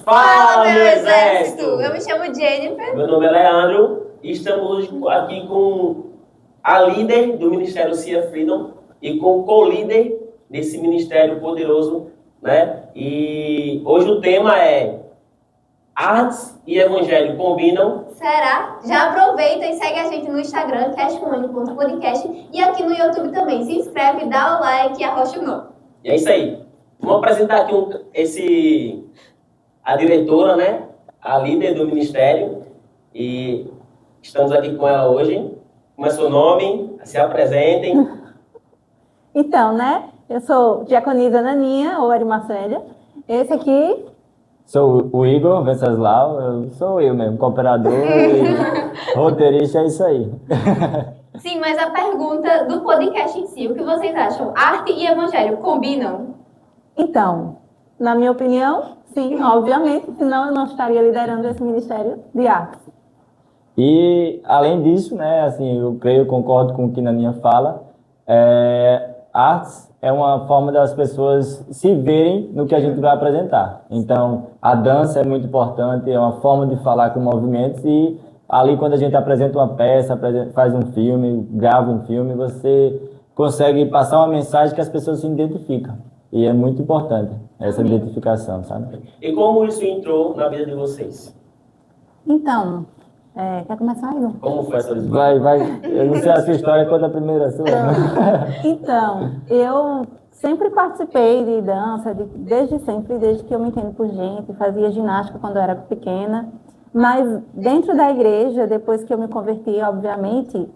Fala, meu exército! Eu me chamo Jennifer. Meu nome é Leandro e estamos hoje aqui com a líder do Ministério Cia Freedom e com o co-líder desse ministério poderoso, né? E hoje o tema é Artes e Evangelho combinam? Será? Já aproveita e segue a gente no Instagram, cashcoin.podcast, e aqui no YouTube também. Se inscreve, dá o like e arrocha o nome. E é isso aí. Vamos apresentar aqui a diretora, né? A líder do ministério. E estamos aqui com ela hoje. Como é seu nome? Se apresentem. Então, né? Eu sou diaconisa Naninha, ou Arimarcélia. Esse aqui... Sou o Igor Venceslau, sou eu mesmo, cooperador e roteirista, é isso aí. Sim, mas a pergunta do podcast em si, o que vocês acham? Arte e evangelho combinam? Então, na minha opinião, sim, obviamente, senão eu não estaria liderando esse Ministério de Artes. E, além disso, né, assim, eu creio, concordo com o que Naninha fala, artes é uma forma das pessoas se verem no que a gente vai apresentar. Então, a dança é muito importante, é uma forma de falar com movimentos e ali quando a gente apresenta uma peça, faz um filme, grava um filme, você consegue passar uma mensagem que as pessoas se identificam. E é muito importante essa identificação, sabe? E como isso entrou na vida de vocês? Então, quer começar, Igor? Como foi essa visão? Vai. Eu não sei a sua história, conta a primeira sua. Então, eu sempre participei de dança, desde sempre, desde que eu me entendo por gente, fazia ginástica quando eu era pequena, mas dentro da igreja, depois que eu me converti, obviamente,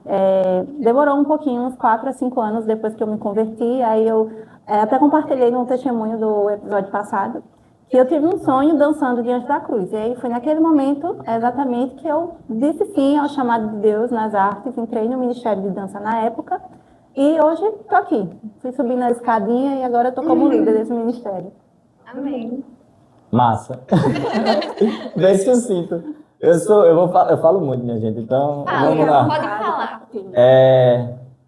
demorou um pouquinho, uns 4 a 5 anos depois que eu me converti, aí eu até compartilhei no testemunho do episódio passado, que eu tive um sonho dançando diante da cruz. E aí foi naquele momento, exatamente, que eu disse sim ao chamado de Deus nas artes, entrei no Ministério de Dança na época, e hoje estou aqui. Fui subindo a escadinha e agora estou como líder desse ministério. Amém. Massa. Bem sucinto. Eu falo muito, minha gente, então vamos lá. Pode falar.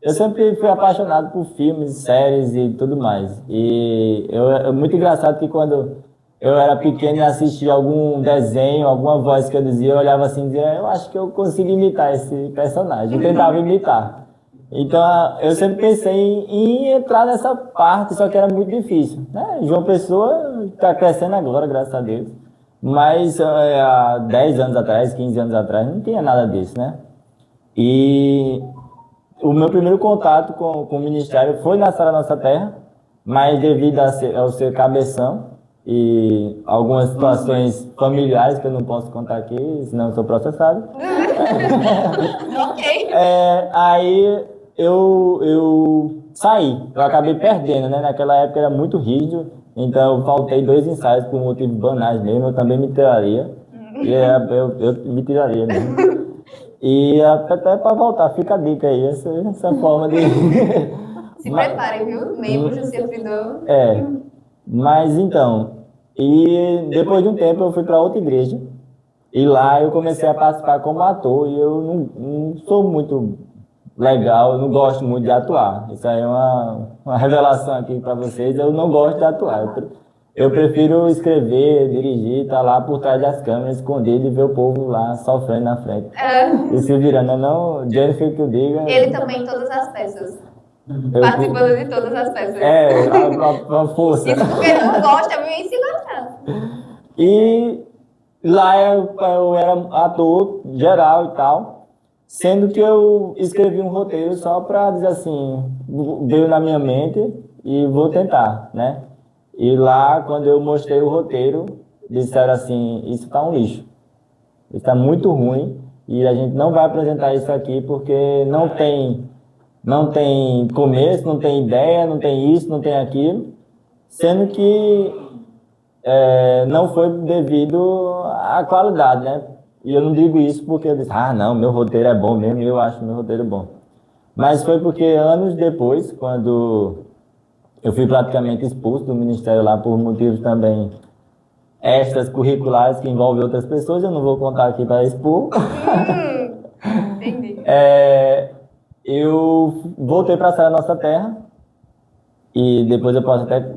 Eu sempre fui apaixonado por filmes, séries e tudo mais. E é muito engraçado que quando eu era pequeno e assistia algum desenho, alguma voz que eu dizia, eu olhava assim e dizia, eu acho que eu consigo imitar esse personagem. Eu tentava imitar. Então, eu sempre pensei em entrar nessa parte, só que era muito difícil, né? João Pessoa está crescendo agora, graças a Deus. Mas há 10 anos atrás, 15 anos atrás, não tinha nada disso, né? E o meu primeiro contato com o ministério foi na Sara Nossa Terra, mas devido ao ser cabeção e algumas situações familiares que eu não posso contar aqui, senão eu sou processado. Ok. Aí eu saí, eu acabei perdendo, né? Naquela época era muito rígido, então eu faltei 2 ensaios por motivos banais mesmo, eu também me tiraria. Eu me tiraria mesmo. E até para voltar, fica a dica aí, essa forma de... Se preparem, viu? Membros do servidor. Mas então, e depois de um tempo eu fui para outra igreja, e lá eu comecei a participar como ator, e eu não sou muito legal, eu não gosto muito de atuar. Isso aí é uma revelação aqui para vocês, eu não gosto de atuar. Eu prefiro escrever, dirigir, estar lá por trás das câmeras, escondido e ver o povo lá sofrendo na frente. E se virando, não, Jennifer que eu diga. Ele também em todas as peças. Participando de todas as peças. A força. Isso porque ele não gosta, vem se gostar. E lá eu era ator geral e tal, sendo que eu escrevi um roteiro só para dizer assim, veio na minha mente e vou tentar, né? E lá, quando eu mostrei o roteiro, disseram assim, isso tá um lixo, isso tá muito ruim e a gente não vai apresentar isso aqui porque não tem começo, não tem ideia, não tem isso, não tem aquilo, sendo que não foi devido à qualidade, né? E eu não digo isso porque eu disse, não, meu roteiro é bom mesmo, eu acho meu roteiro bom. Mas foi porque anos depois, quando eu fui praticamente expulso do ministério lá por motivos também extras curriculares que envolvem outras pessoas, eu não vou contar aqui para expor. Entendi. Eu voltei para a Sara Nossa Terra e depois eu posso até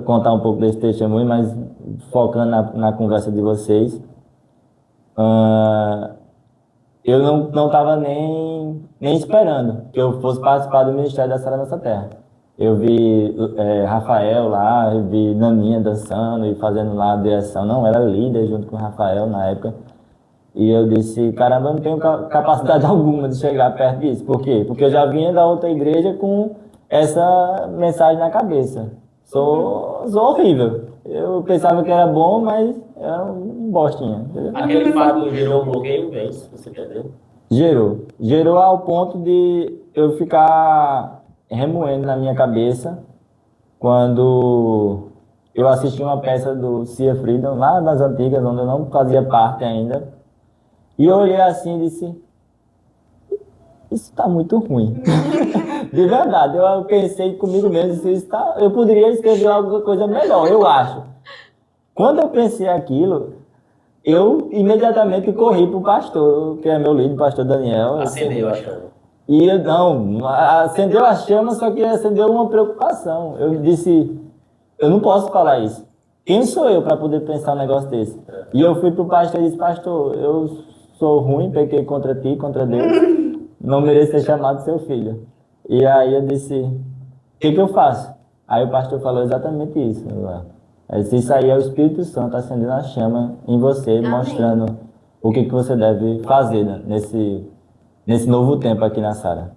contar um pouco desse testemunho, mas focando na conversa de vocês, eu não estava nem esperando que eu fosse participar do Ministério da Sara Nossa Terra. Eu vi Rafael lá, eu vi Naninha dançando e fazendo lá a direção. Não, era líder junto com o Rafael na época. E eu disse, caramba, eu não tenho capacidade alguma de chegar perto disso. Por quê? Porque eu já vinha da outra igreja com essa mensagem na cabeça. Sou horrível. Eu pensava que era bom, mas era um bostinha. Entendeu? Aquele fato gerou um bloqueio, é isso que você quer dizer? Gerou ao ponto de eu ficar remoendo na minha cabeça quando eu assisti uma peça do Cia Freedom, lá das antigas, onde eu não fazia parte ainda, e eu olhei assim e disse, isso está muito ruim. De verdade, eu pensei comigo mesmo, eu poderia escrever alguma coisa melhor, eu acho. Quando eu pensei aquilo, eu imediatamente corri para o pastor, que é meu líder, o pastor Daniel. Acendeu a chama. E não, acendeu a chama, só que acendeu uma preocupação. Eu disse, eu não posso falar isso. Quem sou eu para poder pensar um negócio desse? E eu fui pro pastor e disse, pastor, eu sou ruim, pequei contra ti, contra Deus, não mereço ser chamado seu filho. E aí eu disse, o que eu faço? Aí o pastor falou exatamente isso. Ele disse, isso aí é o Espírito Santo acendendo a chama em você, Amém. Mostrando o que você deve fazer, né, nesse novo tempo aqui na Sara.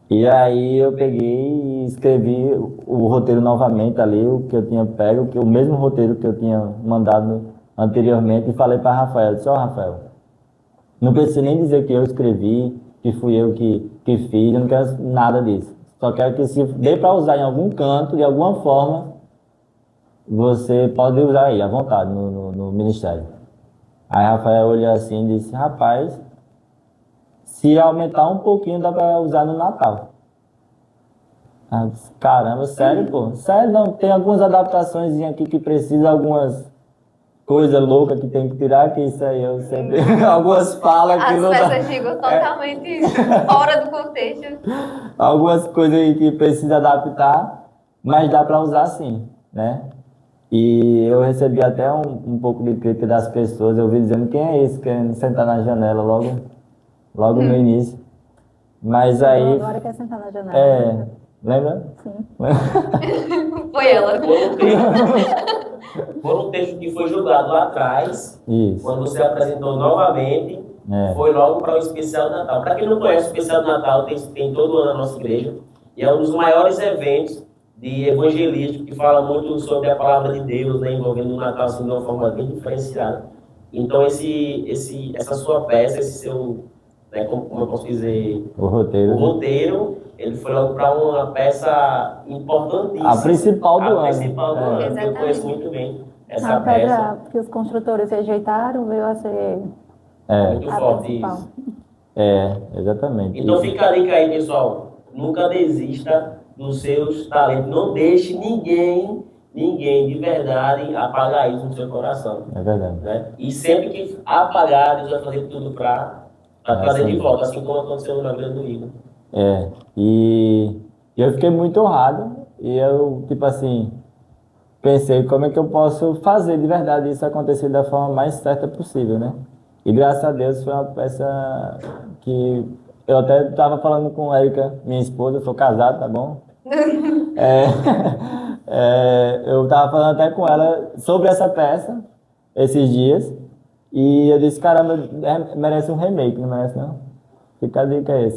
E aí eu peguei e escrevi o roteiro novamente ali, o que eu tinha pego, o mesmo roteiro que eu tinha mandado anteriormente, e falei para Rafael, disse, Rafael, não precisa nem dizer que eu escrevi, que fui eu que fiz, eu não quero nada disso. Só quero que se dê para usar em algum canto, de alguma forma, você pode usar aí, à vontade, no ministério. Aí Rafael olhou assim e disse, rapaz, se aumentar um pouquinho, dá para usar no Natal. Ah, caramba, sério, pô? Sério, não. Tem algumas adaptações aqui que precisa, algumas coisas loucas que tem que tirar, que isso aí eu sempre... algumas falas que As não dá... peças ficam totalmente fora do contexto. Algumas coisas aí que precisa adaptar, mas dá para usar sim, né? E eu recebi até um pouco de crítica das pessoas. Eu ouvi dizendo, quem é esse querendo sentar na janela logo no início. Mas aí... Agora quer sentar na janela. Lembra? Sim. Foi ela. Foi um texto que foi julgado lá atrás, Isso. quando você apresentou novamente, foi logo para o especial do Natal. Para quem não conhece o especial do Natal, tem todo ano na nossa igreja, e é um dos maiores eventos de evangelismo que fala muito sobre a palavra de Deus, né, envolvendo o Natal assim, de uma forma bem diferenciada. Então essa sua peça, esse seu, né, como eu posso dizer, o roteiro, ele foi logo para uma peça importantíssima. A principal do ano. A principal do ano, que eu conheço muito bem essa a pedra peça. que os construtores rejeitaram veio a ser Muito a forte principal. isso. Exatamente. Então fica a dica aí, pessoal. Nunca desista dos seus talentos. Não deixe ninguém de verdade apagar isso no seu coração. É verdade. Né? E sempre que apagar, Deus vai fazer tudo para trazer de volta, assim como aconteceu na vida do Igor. E eu fiquei muito honrado. E eu, tipo assim, pensei como é que eu posso fazer de verdade isso acontecer da forma mais certa possível, né? E graças a Deus foi uma peça que eu até estava falando com a Erika, minha esposa, eu sou casado, tá bom? Eu estava falando até com ela sobre essa peça esses dias. E eu disse, caramba, merece um remake, não merece não? Fica a dica aí.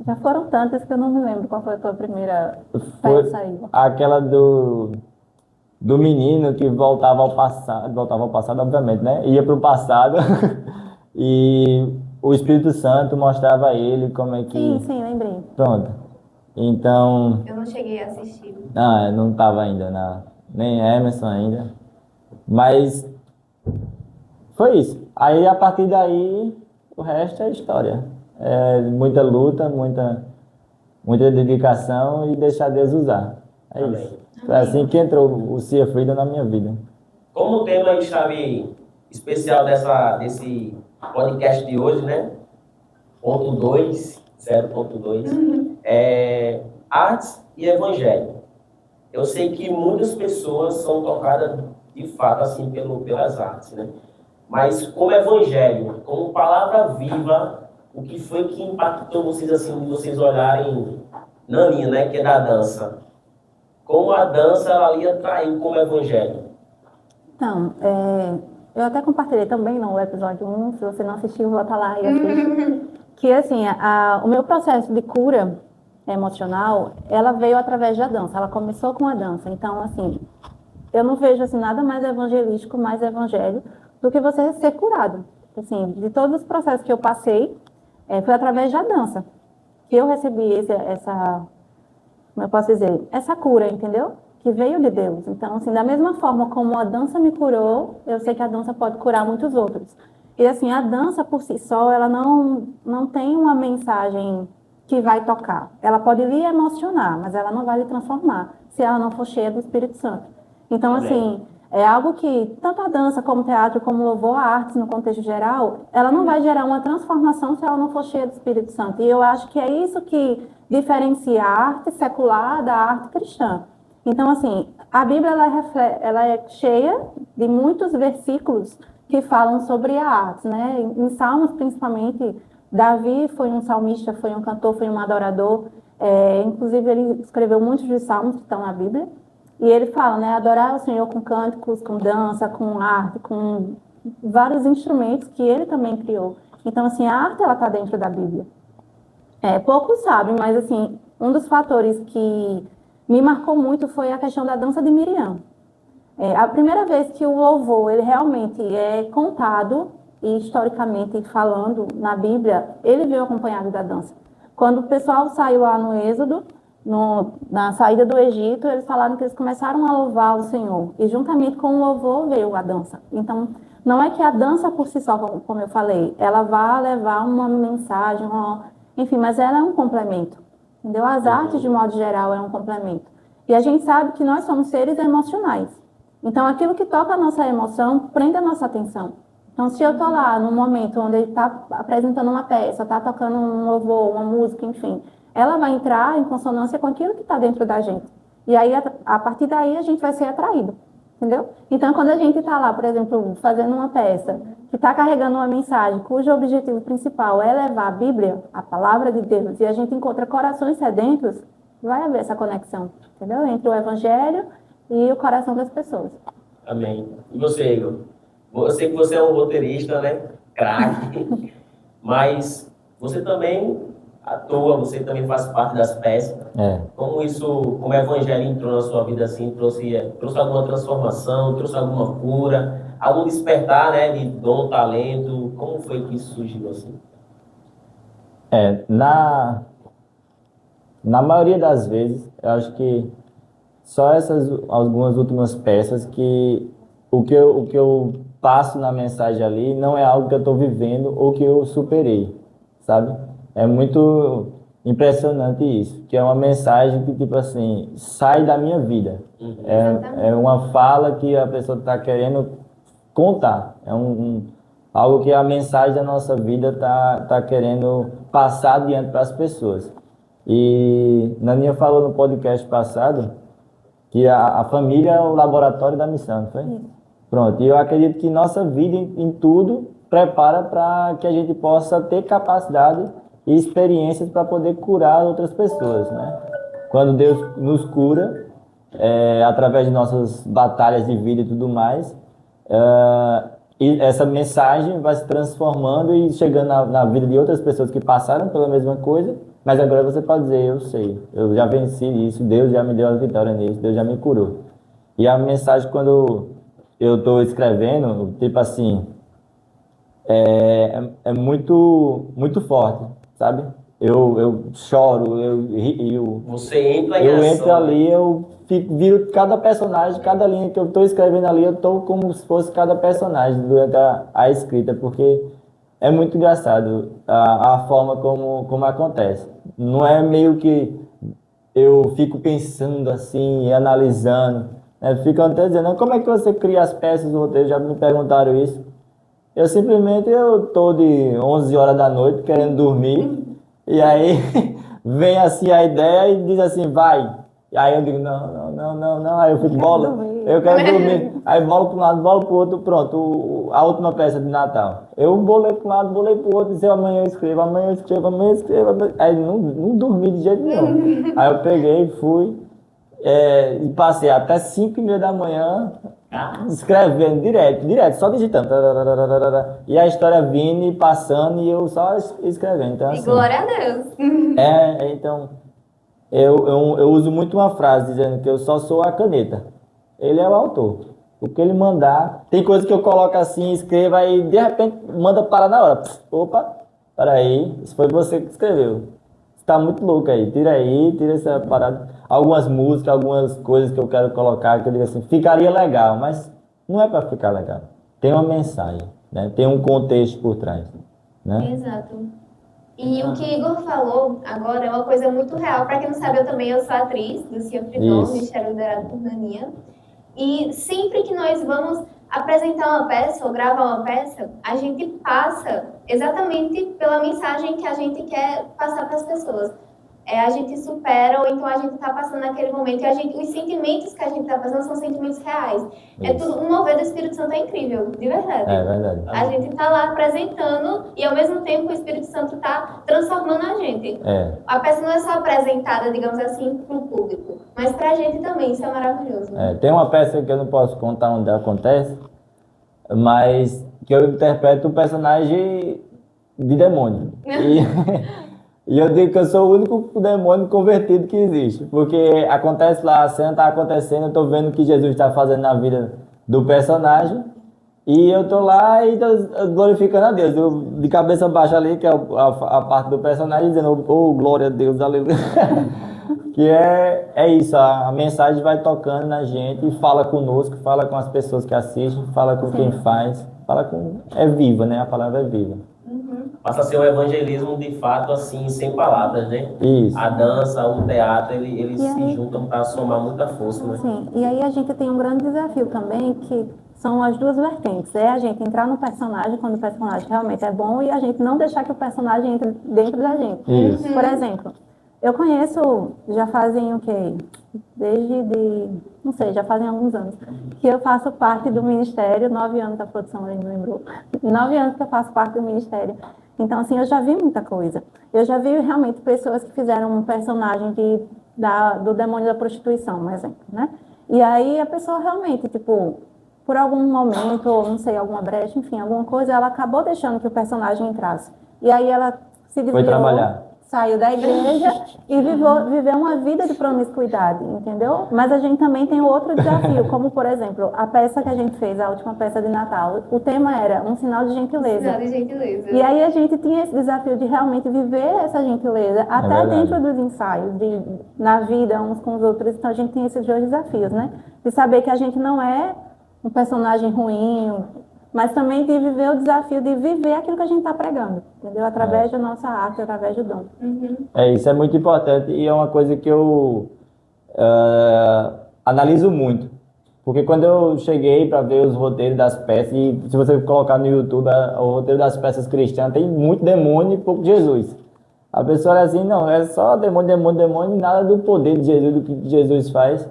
Já foram tantas que eu não me lembro qual foi a tua primeira peça aí. Aquela do menino que voltava ao passado, obviamente, né? Ia para o passado e o Espírito Santo mostrava a ele como é que... Sim, lembrei. Pronto. Então... Eu não cheguei a assistir. Não estava ainda, nem Emerson ainda. Mas foi isso. Aí, a partir daí, o resto é história. Muita luta, muita dedicação e deixar Deus usar. É Amém. isso. Foi assim que entrou o Cia Freedom na minha vida. Como o tema chave especial desse podcast de hoje, né? Ponto 2, 0.2, é artes e evangelho. eu sei que muitas pessoas são tocadas de fato assim pelas artes, né? Mas como evangelho, como palavra viva, o que foi que impactou vocês assim, de vocês olharem Naninha, né, que é da dança? Como a dança ela ali atraiu como evangelho? Então, eu até compartilhei também no episódio 1, se você não assistiu, volta lá e assiste. Que assim, o meu processo de cura emocional, ela veio através da dança, ela começou com a dança. Então, assim, eu não vejo assim, nada mais evangelístico, mais evangelho, do que você ser curado. Assim, de todos os processos que eu passei, foi através da dança que eu recebi como eu posso dizer, essa cura, entendeu? Que veio de Deus. Então, assim, da mesma forma como a dança me curou, eu sei que a dança pode curar muitos outros. E assim, a dança por si só, ela não tem uma mensagem que vai tocar. Ela pode lhe emocionar, mas ela não vai lhe transformar, se ela não for cheia do Espírito Santo. Então, assim, é algo que, tanto a dança como o teatro, como o louvor, a arte no contexto geral, ela não vai gerar uma transformação se ela não for cheia do Espírito Santo. E eu acho que é isso que diferencia a arte secular da arte cristã. Então, assim, a Bíblia ela é cheia de muitos versículos que falam sobre a arte, né? Em Salmos, principalmente, Davi foi um salmista, foi um cantor, foi um adorador. Inclusive, ele escreveu muitos dos salmos que estão na Bíblia. E ele fala, né? Adorar o Senhor com cânticos, com dança, com arte, com vários instrumentos que ele também criou. Então, assim, a arte, ela está dentro da Bíblia. Poucos sabem, mas, assim, um dos fatores que me marcou muito foi a questão da dança de Miriam. A primeira vez que o louvor, ele realmente é contado, e historicamente falando, na Bíblia, ele veio acompanhado da dança. Quando o pessoal saiu lá no Êxodo, na saída do Egito, eles falaram que eles começaram a louvar o Senhor. E juntamente com o louvor veio a dança. Então, não é que a dança por si só, como eu falei, ela vai levar uma mensagem, enfim, mas ela é um complemento. Entendeu? As artes, de modo geral, é um complemento. E a gente sabe que nós somos seres emocionais. Então, aquilo que toca a nossa emoção prende a nossa atenção. Então, se eu estou lá num momento onde ele está apresentando uma peça, está tocando um louvor, uma música, enfim, ela vai entrar em consonância com aquilo que está dentro da gente. E aí, a partir daí, a gente vai ser atraído. Entendeu? Então, quando a gente está lá, por exemplo, fazendo uma peça que está carregando uma mensagem cujo objetivo principal é levar a Bíblia, a palavra de Deus, e a gente encontra corações sedentos, vai haver essa conexão, entendeu? Entre o Evangelho e o coração das pessoas. Amém. E você, Igor? Eu sei que você é um roteirista, né? Craque. Mas você também atua, você também faz parte das peças. Como o Evangelho entrou na sua vida assim, trouxe alguma transformação, trouxe alguma cura, algum despertar, né, de dom, talento? Como foi que isso surgiu assim? Na maioria das vezes, eu acho que só essas algumas últimas peças que o que eu passo na mensagem ali não é algo que eu estou vivendo ou que eu superei, sabe? É muito impressionante isso, que é uma mensagem que, tipo assim, sai da minha vida. É uma fala que a pessoa está querendo contar. É algo que a mensagem da nossa vida tá querendo passar adiante para as pessoas. E Naninha falou no podcast passado que a família é o laboratório da missão, não foi? Pronto, e eu acredito que nossa vida em tudo prepara para que a gente possa ter capacidade e experiências para poder curar outras pessoas, né? Quando Deus nos cura, através de nossas batalhas de vida e tudo mais, e essa mensagem vai se transformando e chegando na vida de outras pessoas que passaram pela mesma coisa, mas agora você pode dizer, eu sei, eu já venci isso, Deus já me deu a vitória nisso, Deus já me curou. E a mensagem, quando eu estou escrevendo, tipo assim, é muito, muito forte, sabe? Eu choro, eu rio. Você entra em Eu ação, entro ali, eu viro cada personagem, cada linha que eu estou escrevendo ali, eu estou como se fosse cada personagem durante a escrita, porque é muito engraçado a forma como acontece. Não é meio que eu fico pensando assim, analisando. Ficam até dizendo, como é que você cria as peças do roteiro? Já me perguntaram isso. Eu simplesmente estou de 11 horas da noite querendo dormir, e aí vem assim a ideia e diz assim, vai. E aí eu digo, não. Aí eu fico, quero bola, dormir. eu quero dormir. Aí bolo para um lado, bolo para o outro, pronto, a última peça de Natal. Eu bolei para um lado, bolei para o outro, disse, amanhã eu escrevo, amanhã eu escrevo, amanhã eu escrevo. Aí não dormi de jeito nenhum. Aí eu peguei, fui, e passei até 5h30 da manhã, escrevendo direto, só digitando. Tararararara. E a história vindo e passando e eu só escrevendo. Então, E assim, glória a Deus. então, eu uso muito uma frase dizendo que eu só sou a caneta. Ele é o autor. O que ele mandar, tem coisa que eu coloco assim, escrevo, aí de repente manda parar na hora. Opa, peraí, isso foi você que escreveu. Você tá muito louco aí, tira essa parada. Algumas músicas, algumas coisas que eu quero colocar, que eu digo assim, ficaria legal, mas não é para ficar legal. Tem uma mensagem, né? Tem um contexto por trás, né? Exato. E o que Igor falou agora é uma coisa muito real. Para quem não sabe, eu sou atriz do Cia Fridon, Isso. Ministério liderado por Naninha. E sempre que nós vamos apresentar uma peça ou gravar uma peça, a gente passa exatamente pela mensagem que a gente quer passar para as pessoas. A gente supera, ou então a gente está passando naquele momento, e os sentimentos que a gente está passando são sentimentos reais. É Isso. tudo, o mover do Espírito Santo é incrível, de verdade. É verdade. A gente está lá apresentando e, ao mesmo tempo, o Espírito Santo está transformando a gente. A peça não é só apresentada, digamos assim, para o público, mas para a gente também. Isso é maravilhoso. Tem uma peça que eu não posso contar onde acontece, mas que eu interpreto o personagem de demônio. E eu digo que eu sou o único demônio convertido que existe. Porque acontece lá, a cena está acontecendo, eu estou vendo o que Jesus está fazendo na vida do personagem. E eu estou lá e tô glorificando a Deus. Eu, de cabeça baixa ali, que é a parte do personagem, dizendo, oh, glória a Deus, aleluia. Que é isso, a mensagem vai tocando na gente e fala conosco, fala com as pessoas que assistem, fala com quem faz, é viva, né? A palavra é viva. Passa a ser um evangelismo de fato, assim, sem palavras, né? Isso. A dança, o teatro, eles E se aí? juntam para somar muita força, né? Sim, e aí a gente tem um grande desafio também, que são as duas vertentes. É a gente entrar no personagem quando o personagem realmente é bom e a gente não deixar que o personagem entre dentro da gente. Isso. Por exemplo, eu conheço, já fazem o quê? Não sei, já fazem alguns anos, que eu faço parte do Ministério, 9 anos da produção, ele me lembrou, 9 anos que eu faço parte do Ministério. Então, assim, eu já vi muita coisa. Eu já vi realmente pessoas que fizeram um personagem do demônio da prostituição, um exemplo, né? E aí a pessoa realmente, tipo, por algum momento, ou não sei, alguma brecha, enfim, alguma coisa, ela acabou deixando que o personagem entrasse. E aí ela se desviou, trabalhar. saiu da igreja e viveu uma vida de promiscuidade, entendeu? Mas a gente também tem outro desafio, como, por exemplo, a peça que a gente fez, a última peça de Natal, o tema era um sinal de gentileza. Sinal de gentileza. E aí a gente tinha esse desafio de realmente viver essa gentileza, até verdade. dentro dos ensaios, na vida uns com os outros. Então a gente tem esses dois desafios, né? De saber que a gente não é um personagem ruim, mas também de viver o desafio de viver aquilo que a gente está pregando, entendeu? Através da nossa arte, através do dom. Isso é muito importante e é uma coisa que eu analiso muito. Porque quando eu cheguei para ver os roteiros das peças, e se você colocar no YouTube o roteiro das peças cristãs, tem muito demônio e pouco Jesus. A pessoa olha assim, não, é só demônio, e nada do poder de Jesus, do que Jesus faz.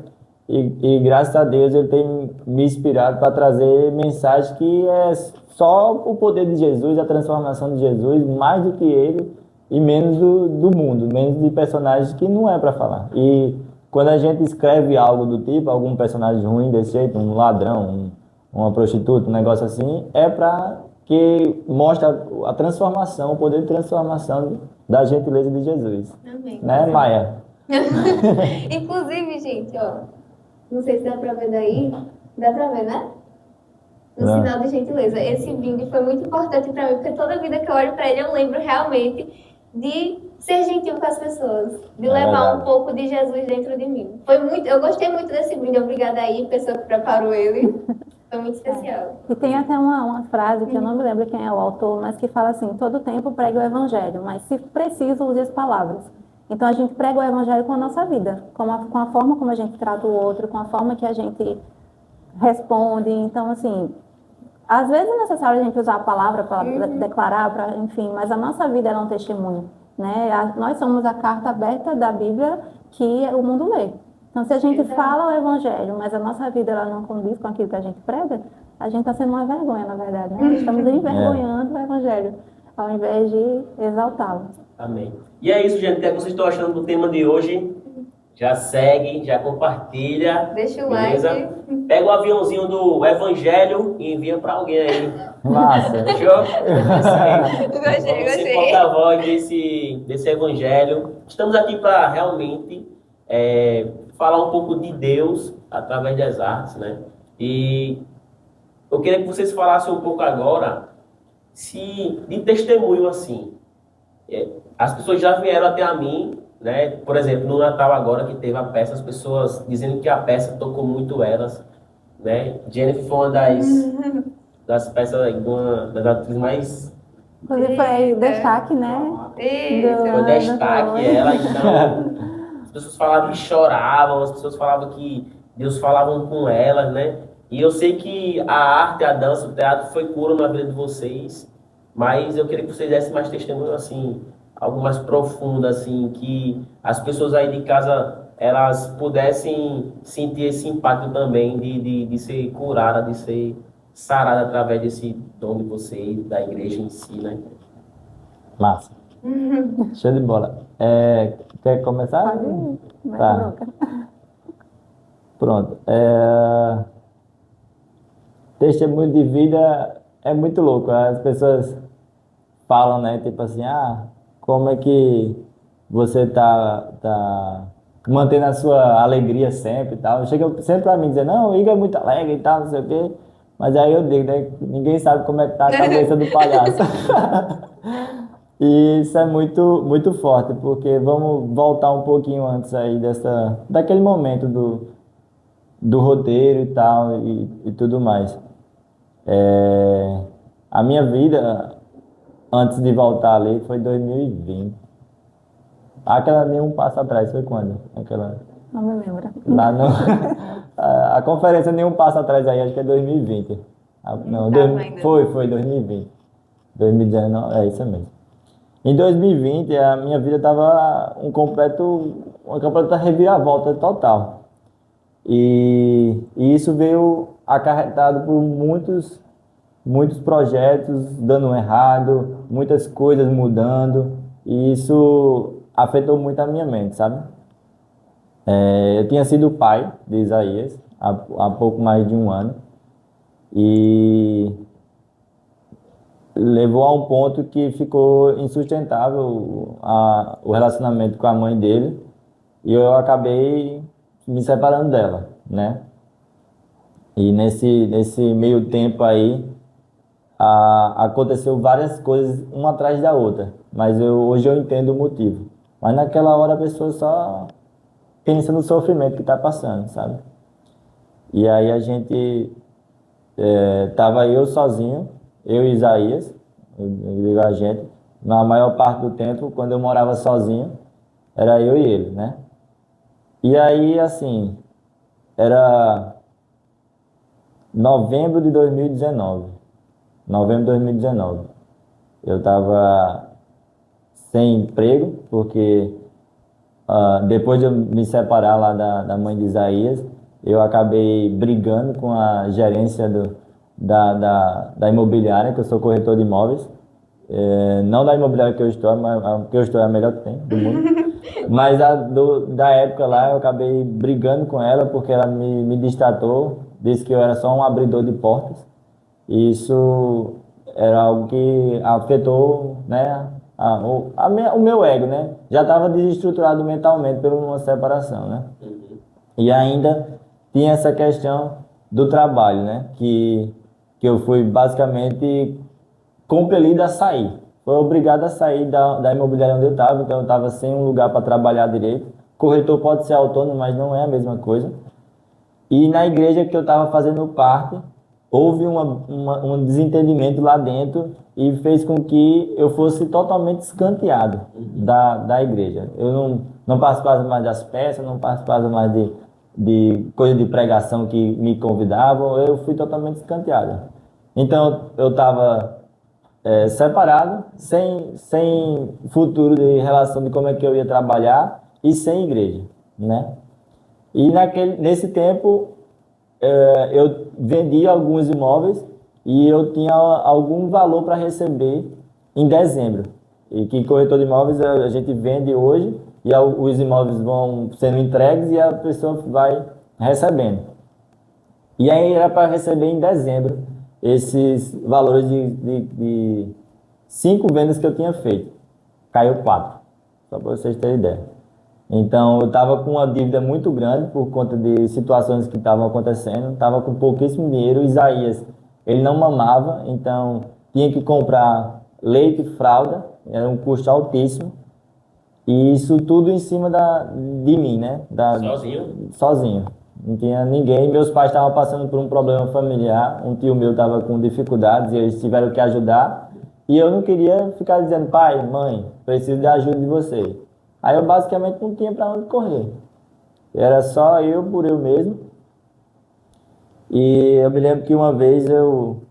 E graças a Deus ele tem me inspirado para trazer mensagem que é só o poder de Jesus, a transformação de Jesus, mais do que ele e menos do mundo, menos de personagens que não é para falar. E quando a gente escreve algo do tipo, algum personagem ruim desse jeito, um ladrão, uma prostituta, um negócio assim, é para que mostra a transformação, o poder de transformação da gentileza de Jesus. Amém. Né, Maia? Inclusive, gente, ó, não sei se dá pra ver daí. Dá pra ver, né? No Não. sinal de gentileza. Esse brinde foi muito importante pra mim, porque toda vida que eu olho pra ele, eu lembro realmente de ser gentil com as pessoas, de levar verdade. um pouco de Jesus dentro de mim. Eu gostei muito desse brinde. Obrigada aí, pessoa que preparou ele. Foi muito especial. E tem até uma frase, que eu não me lembro quem é o autor, mas que fala assim, todo tempo pregue o evangelho, mas se preciso, use as palavras. Então a gente prega o evangelho com a nossa vida, com a forma como a gente trata o outro, com a forma que a gente responde. Então, assim, às vezes é necessário a gente usar a palavra para declarar, enfim, mas a nossa vida é um testemunho, né? Nós somos a carta aberta da Bíblia que o mundo lê. Então, se a gente Exato. fala o evangelho, mas a nossa vida ela não condiz com aquilo que a gente prega, a gente está sendo uma vergonha, na verdade, né? Estamos envergonhando o evangelho, ao invés de exaltá-lo. Amém. E é isso, gente. O que é que vocês estão achando do tema de hoje? Já segue, já compartilha. Deixa o beleza? like. Pega o aviãozinho do Evangelho e envia para alguém aí. Massa. Fechou? É isso aí. Gostei, Vamos ser gostei. porta-voz desse Evangelho. Estamos aqui para realmente falar um pouco de Deus através das artes, né? E eu queria que vocês falassem um pouco agora de testemunho assim. As pessoas já vieram até a mim, né? Por exemplo, no Natal agora que teve a peça, as pessoas dizendo que a peça tocou muito elas, né? Jennifer foi uma das peças, uma das atrizes mais Inclusive, foi destaque, né? Isso. foi destaque ela, então as pessoas falavam que choravam, as pessoas falavam que Deus falava com elas, né? E eu sei que a arte, a dança, o teatro foi cura na vida de vocês, mas eu queria que vocês dessem mais testemunho, assim, algo mais profundo, assim, que as pessoas aí de casa, elas pudessem sentir esse impacto também de ser curada, de ser sarada através desse dom de vocês, da igreja em si, né? Massa. Show de bola. Quer começar? Pode ir, vai Tá. bronca. Pronto. Testemunho de vida é muito louco. As pessoas falam, né? Tipo assim, como é que você tá mantendo a sua alegria sempre e tal. Chega sempre pra mim dizendo, não, o Igor é muito alegre e tal, não sei o quê. Mas aí eu digo, né? Ninguém sabe como é que tá a cabeça do palhaço. E isso é muito, muito forte, porque vamos voltar um pouquinho antes aí daquele momento do roteiro e tal, e tudo mais. A minha vida, antes de voltar ali, foi 2020. Aquela nenhum passo atrás, foi quando? Não me lembro. Lá no, a conferência nenhum passo atrás aí, acho que é 2020. Não, tava ainda. foi 2020. 2019, é isso mesmo. Em 2020, a minha vida estava uma completa reviravolta total. E isso veio acarretado por muitos projetos dando errado, muitas coisas mudando, e isso afetou muito a minha mente, sabe? Eu tinha sido pai de Isaías há pouco mais de um ano, e levou a um ponto que ficou insustentável o relacionamento com a mãe dele, e eu acabei me separando dela, né? E nesse meio tempo aí, aconteceu várias coisas, uma atrás da outra, mas hoje eu entendo o motivo. Mas naquela hora a pessoa só pensa no sofrimento que está passando, sabe? E aí a gente tava eu sozinho, eu e Isaías, eu digo a gente, na maior parte do tempo, quando eu morava sozinho, era eu e ele, né? E aí, assim, era novembro de 2019. Novembro de 2019. Eu estava sem emprego, porque depois de eu me separar lá da mãe de Isaías, eu acabei brigando com a gerência da imobiliária, que eu sou corretor de imóveis. Não da imobiliária que eu estou, mas a que eu estou é a melhor que tem do mundo. Mas da época lá, eu acabei brigando com ela, porque ela me distratou, disse que eu era só um abridor de portas. E isso era algo que afetou, né, o meu ego, né? Já estava desestruturado mentalmente por uma separação, né? E ainda tinha essa questão do trabalho, né? Que eu fui basicamente compelido a sair. Foi obrigado a sair da imobiliária onde eu estava, então eu estava sem um lugar para trabalhar direito. Corretor pode ser autônomo, mas não é a mesma coisa. E na igreja que eu estava fazendo parte, houve um desentendimento lá dentro e fez com que eu fosse totalmente escanteado da igreja. Eu não participava mais das peças, não participava mais de coisa de pregação que me convidavam, eu fui totalmente escanteado. Então eu estava separado, sem futuro de relação de como é que eu ia trabalhar e sem igreja, né? E nesse tempo, eu vendi alguns imóveis e eu tinha algum valor para receber em dezembro. E que corretor de imóveis a gente vende hoje e os imóveis vão sendo entregues e a pessoa vai recebendo. E aí era para receber em dezembro esses valores de 5 vendas que eu tinha feito. Caiu 4, só para vocês terem ideia. Então eu estava com uma dívida muito grande por conta de situações que estavam acontecendo, estava com pouquíssimo dinheiro. O Isaías, ele não mamava, então tinha que comprar leite e fralda, era um custo altíssimo. E isso tudo em cima de mim, né? Sozinho? Sozinho. Não tinha ninguém. Meus pais estavam passando por um problema familiar. Um tio meu estava com dificuldades e eles tiveram que ajudar. E eu não queria ficar dizendo, pai, mãe, preciso da ajuda de vocês. Aí eu basicamente não tinha para onde correr. Era só eu por eu mesmo. E eu me lembro que uma vez eu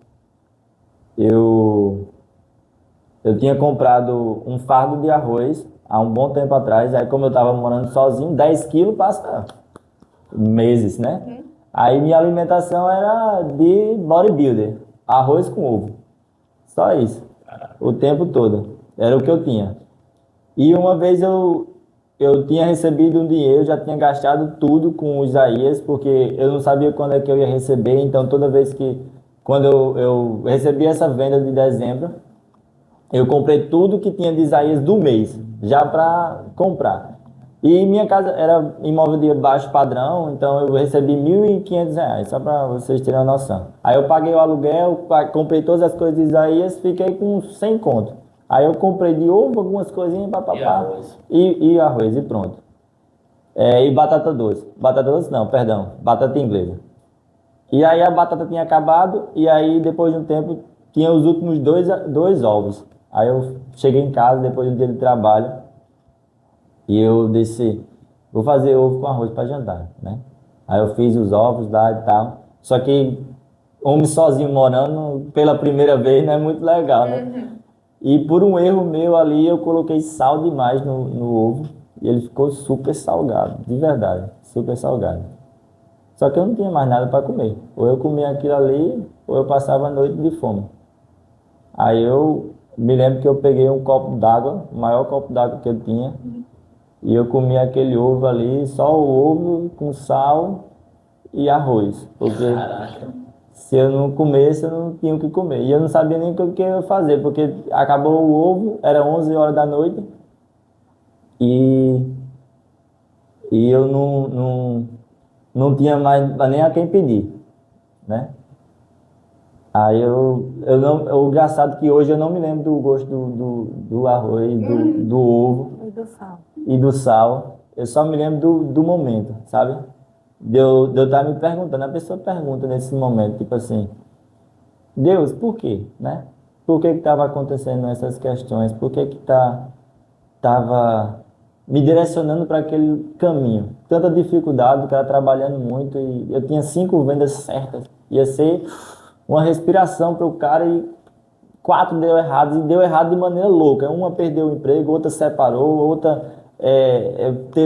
tinha comprado um fardo de arroz há um bom tempo atrás. Aí como eu estava morando sozinho, 10 quilos passa meses, né? Aí minha alimentação era de bodybuilder, arroz com ovo. Só isso. O tempo todo. Era o que eu tinha. E uma vez eu tinha recebido um dinheiro, já tinha gastado tudo com o Isaías, porque eu não sabia quando é que eu ia receber. Então toda vez quando eu recebi essa venda de dezembro, eu comprei tudo que tinha de Isaías do mês, já para comprar. E minha casa era imóvel de baixo padrão, então eu recebi R$ 1.500, só para vocês terem uma noção. Aí eu paguei o aluguel, comprei todas as coisas de Isaías, fiquei com 100 conto. Aí eu comprei de ovo, algumas coisinhas, papapá, e arroz, e pronto. E batata doce. Batata doce não, perdão, batata inglesa. E aí a batata tinha acabado, e aí depois de um tempo tinha os últimos dois ovos. Aí eu cheguei em casa depois do dia de trabalho, e eu disse, vou fazer ovo com arroz para jantar, né? Aí eu fiz os ovos lá e tal. Só que homem sozinho morando pela primeira vez não é muito legal, né? E por um erro meu ali, eu coloquei sal demais no ovo. E ele ficou super salgado, de verdade, super salgado. Só que eu não tinha mais nada para comer. Ou eu comia aquilo ali, ou eu passava a noite de fome. Aí eu me lembro que eu peguei um copo d'água, o maior copo d'água que eu tinha. E eu comi aquele ovo ali, só o ovo com sal e arroz. Porque se eu não comesse, eu não tinha o que comer. E eu não sabia nem o que eu ia fazer, porque acabou o ovo, era 11 horas da noite. E eu não tinha mais nem a quem pedir, né? Aí o engraçado é que hoje eu não me lembro do gosto do arroz, do ovo E do sal. e do sal. Eu só me lembro do momento, sabe? De eu estar me perguntando. A pessoa pergunta nesse momento, tipo assim, Deus, por quê, né? Por que estava acontecendo essas questões? Por que estava me direcionando para aquele caminho? Tanta dificuldade, o cara trabalhando muito, e eu tinha 5 vendas certas. Ia ser uma respiração para o cara e 4 deu errado, e deu errado de maneira louca. Uma perdeu o emprego, outra separou, outra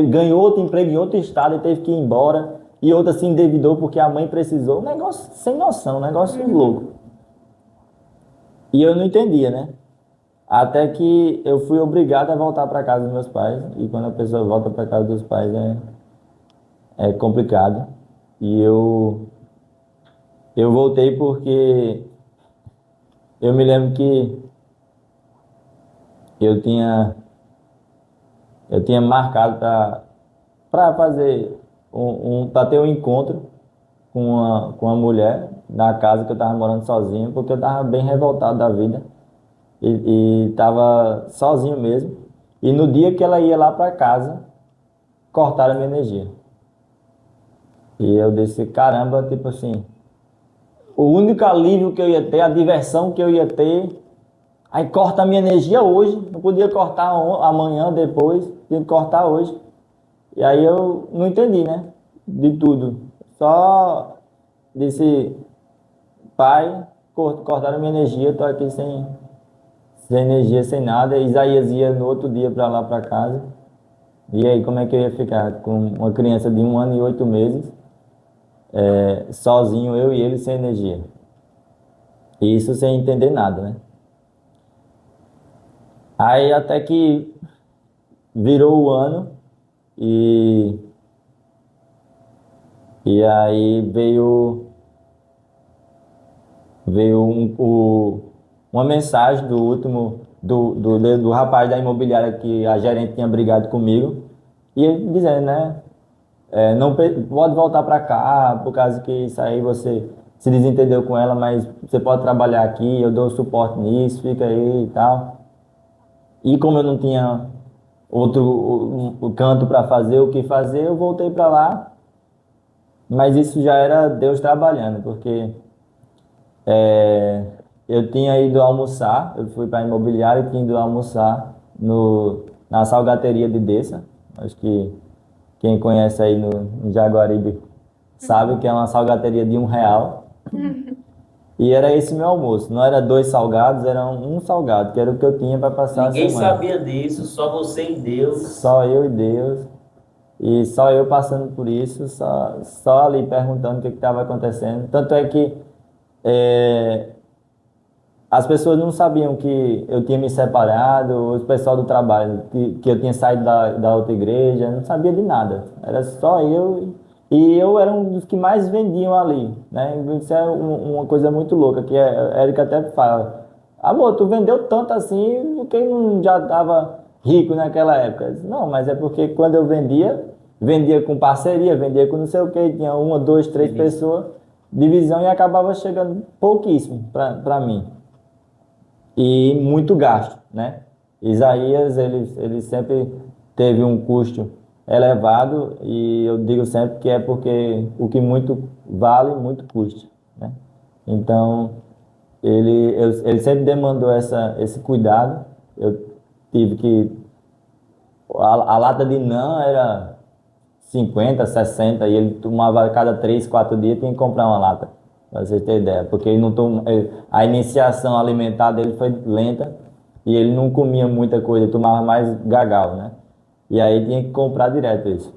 ganhou outro emprego em outro estado e teve que ir embora, e outra se endividou porque a mãe precisou. Um negócio sem noção, um negócio louco. E eu não entendia, né? Até que eu fui obrigado a voltar para casa dos meus pais, e quando a pessoa volta para casa dos pais é complicado. E eu voltei porque eu me lembro que eu tinha marcado para fazer para ter um encontro com uma mulher na casa que eu estava morando sozinho, porque eu estava bem revoltado da vida e estava sozinho mesmo. E no dia que ela ia lá para casa, cortaram a minha energia. E eu disse, caramba, tipo assim, o único alívio que eu ia ter, a diversão que eu ia ter, aí corta a minha energia hoje, não podia cortar amanhã, depois, tinha que cortar hoje. E aí eu não entendi, né, de tudo. Só disse, pai, cortaram a minha energia, estou aqui sem energia, sem nada. Isaías ia no outro dia para lá para casa. E aí, como é que eu ia ficar com uma criança de 1 ano e 8 meses, sozinho, eu e ele, sem energia? E isso sem entender nada, né? Aí até que virou o ano e, e aí uma mensagem do último do rapaz da imobiliária que a gerente tinha brigado comigo e ele dizendo, né? Não pode voltar para cá, por causa que isso aí você se desentendeu com ela, mas você pode trabalhar aqui, eu dou suporte nisso, fica aí e tal. E como eu não tinha outro canto para fazer, o que fazer, eu voltei para lá, mas isso já era Deus trabalhando, porque eu tinha ido almoçar, eu fui para a imobiliária e tinha ido almoçar na salgateria de Dessa, acho que quem conhece aí no Jaguaribe sabe que é uma salgateria de R$ 1. E era esse meu almoço. Não era 2 salgados, era um salgado, que era o que eu tinha para passar Ninguém a semana. sabia disso, só você e Deus. Só eu e Deus. E só eu passando por isso, só ali perguntando o que estava acontecendo. Tanto é que as pessoas não sabiam que eu tinha me separado, o pessoal do trabalho, que eu tinha saído da outra igreja, não sabia de nada. Era só eu, e eu era um dos que mais vendiam ali, né? Isso é uma coisa muito louca, que a Érica até fala, amor, tu vendeu tanto assim, porque não já estava rico naquela época? Eu disse, não, mas é porque quando eu vendia com parceria, vendia com não sei o que, tinha 1, 2, 3 pessoas, divisão, e acabava chegando pouquíssimo para mim e muito gasto, né? Isaías, ele sempre teve um custo elevado e eu digo sempre que é porque o que muito vale, muito custa, né? Então, ele sempre demandou esse cuidado. Eu tive que... A lata de NAN era 50, 60 e ele tomava a cada 3, 4 dias, tinha que comprar uma lata. Pra vocês terem ideia, porque ele não a iniciação alimentar dele foi lenta e ele não comia muita coisa, ele tomava mais gagal, né? E aí tinha que comprar direto isso.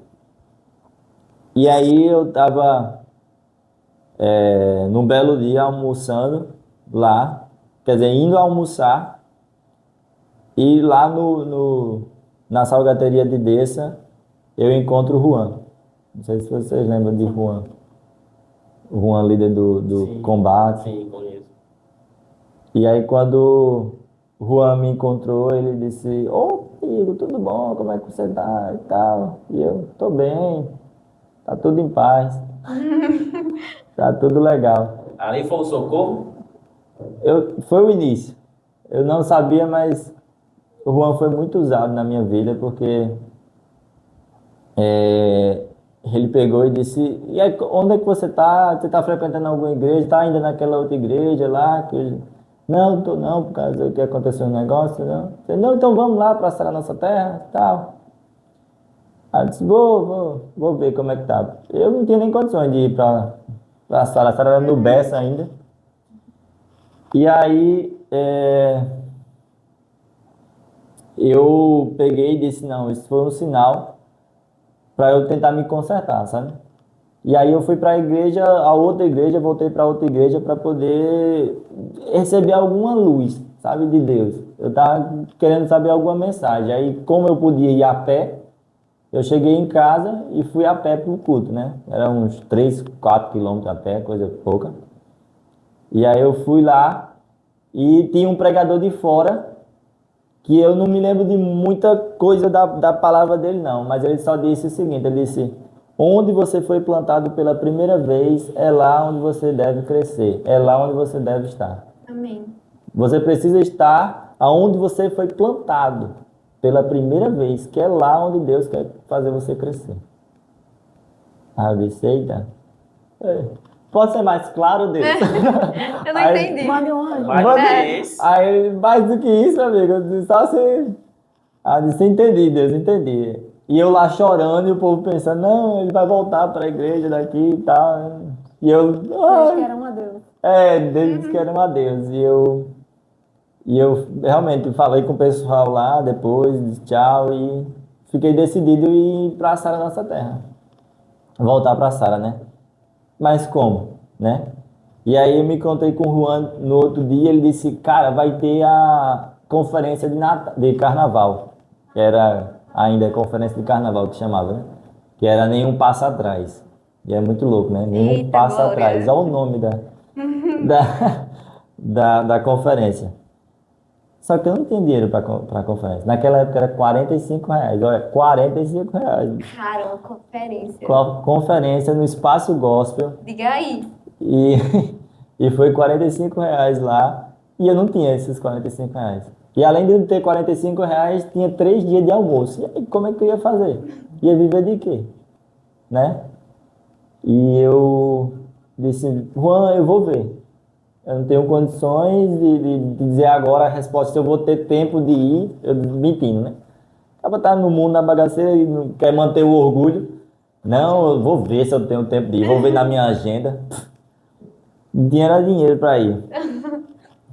E aí eu tava num belo dia almoçando lá, quer dizer, indo almoçar e lá na salgateria de Dessa eu encontro o Juan. Não sei se vocês lembram de Juan. O Juan, líder do Sim, combate. sim, conheço. E aí quando o Juan me encontrou, ele disse, ô Igor, tudo bom? Como é que você tá? E tal. E eu, tô bem, tá tudo em paz, tá tudo legal. Ali foi o socorro? Foi o início. Eu não sabia, mas o Juan foi muito usado na minha vida, porque ele pegou e disse, e aí, onde é que você está? Você está frequentando alguma igreja? Está ainda naquela outra igreja lá? Não, tô não, por causa que aconteceu um negócio, não. Eu disse, não, então vamos lá para a nossa terra e tal. Aí eu disse, vou ver como é que tá. Eu não tinha nem condições de ir para a Sara era no Bessa ainda. E aí eu peguei e disse, não, isso foi um sinal para eu tentar me consertar, sabe? E aí eu fui para a outra igreja, voltei para outra igreja para poder receber alguma luz, sabe, de Deus. Eu estava querendo saber alguma mensagem. Aí, como eu podia ir a pé, eu cheguei em casa e fui a pé para o culto, né? Era uns 3, 4 quilômetros a pé, coisa pouca. E aí eu fui lá e tinha um pregador de fora que eu não me lembro de muita coisa da palavra dele, não. Mas ele só disse o seguinte, ele disse, onde você foi plantado pela primeira vez, é lá onde você deve crescer. É lá onde você deve estar. Amém. Você precisa estar aonde você foi plantado pela primeira vez, que é lá onde Deus quer fazer você crescer. Ah, eu disse, eita. Pode ser mais claro, Deus? Eu não Aí, entendi. Mande um anjo. Mais esse. Aí, mais do que isso, amigo, eu disse, só você... Ah, eu disse, entendi, Deus, entendi. E eu lá chorando e o povo pensando, não, ele vai voltar para a igreja daqui e tal. E eu... Deus que era uma Deus. Deus que era uma Deus. E eu realmente falei com o pessoal lá depois, disse tchau e fiquei decidido em ir para a Sara Nossa Terra. Voltar para a Sara, né? Mas como, né? E aí eu me encontrei com o Juan no outro dia, ele disse, cara, vai ter a conferência de carnaval, que era ainda a conferência de carnaval que chamava, né? Que era Nenhum Passo Atrás. E é muito louco, né? Nenhum Eita, Passo glória. Atrás. Olha o nome da conferência. Só que eu não tinha dinheiro para a conferência. Naquela época era R$ 45. Olha, R$ 45. Cara, uma conferência. Conferência no Espaço Gospel. Diga aí. E, e foi R$ 45 lá. E eu não tinha esses R$ 45. E além de eu ter R$ 45, tinha 3 dias de almoço. E aí, como é que eu ia fazer? Ia viver de quê? Né? E eu disse, Juan, eu vou ver. Eu não tenho condições de dizer agora a resposta, se eu vou ter tempo de ir, eu mentindo, né? Acaba tá no mundo, na bagaceira, e não quer manter o orgulho. Não, eu vou ver se eu tenho tempo de ir, vou ver na minha agenda. Dinheiro era dinheiro para ir.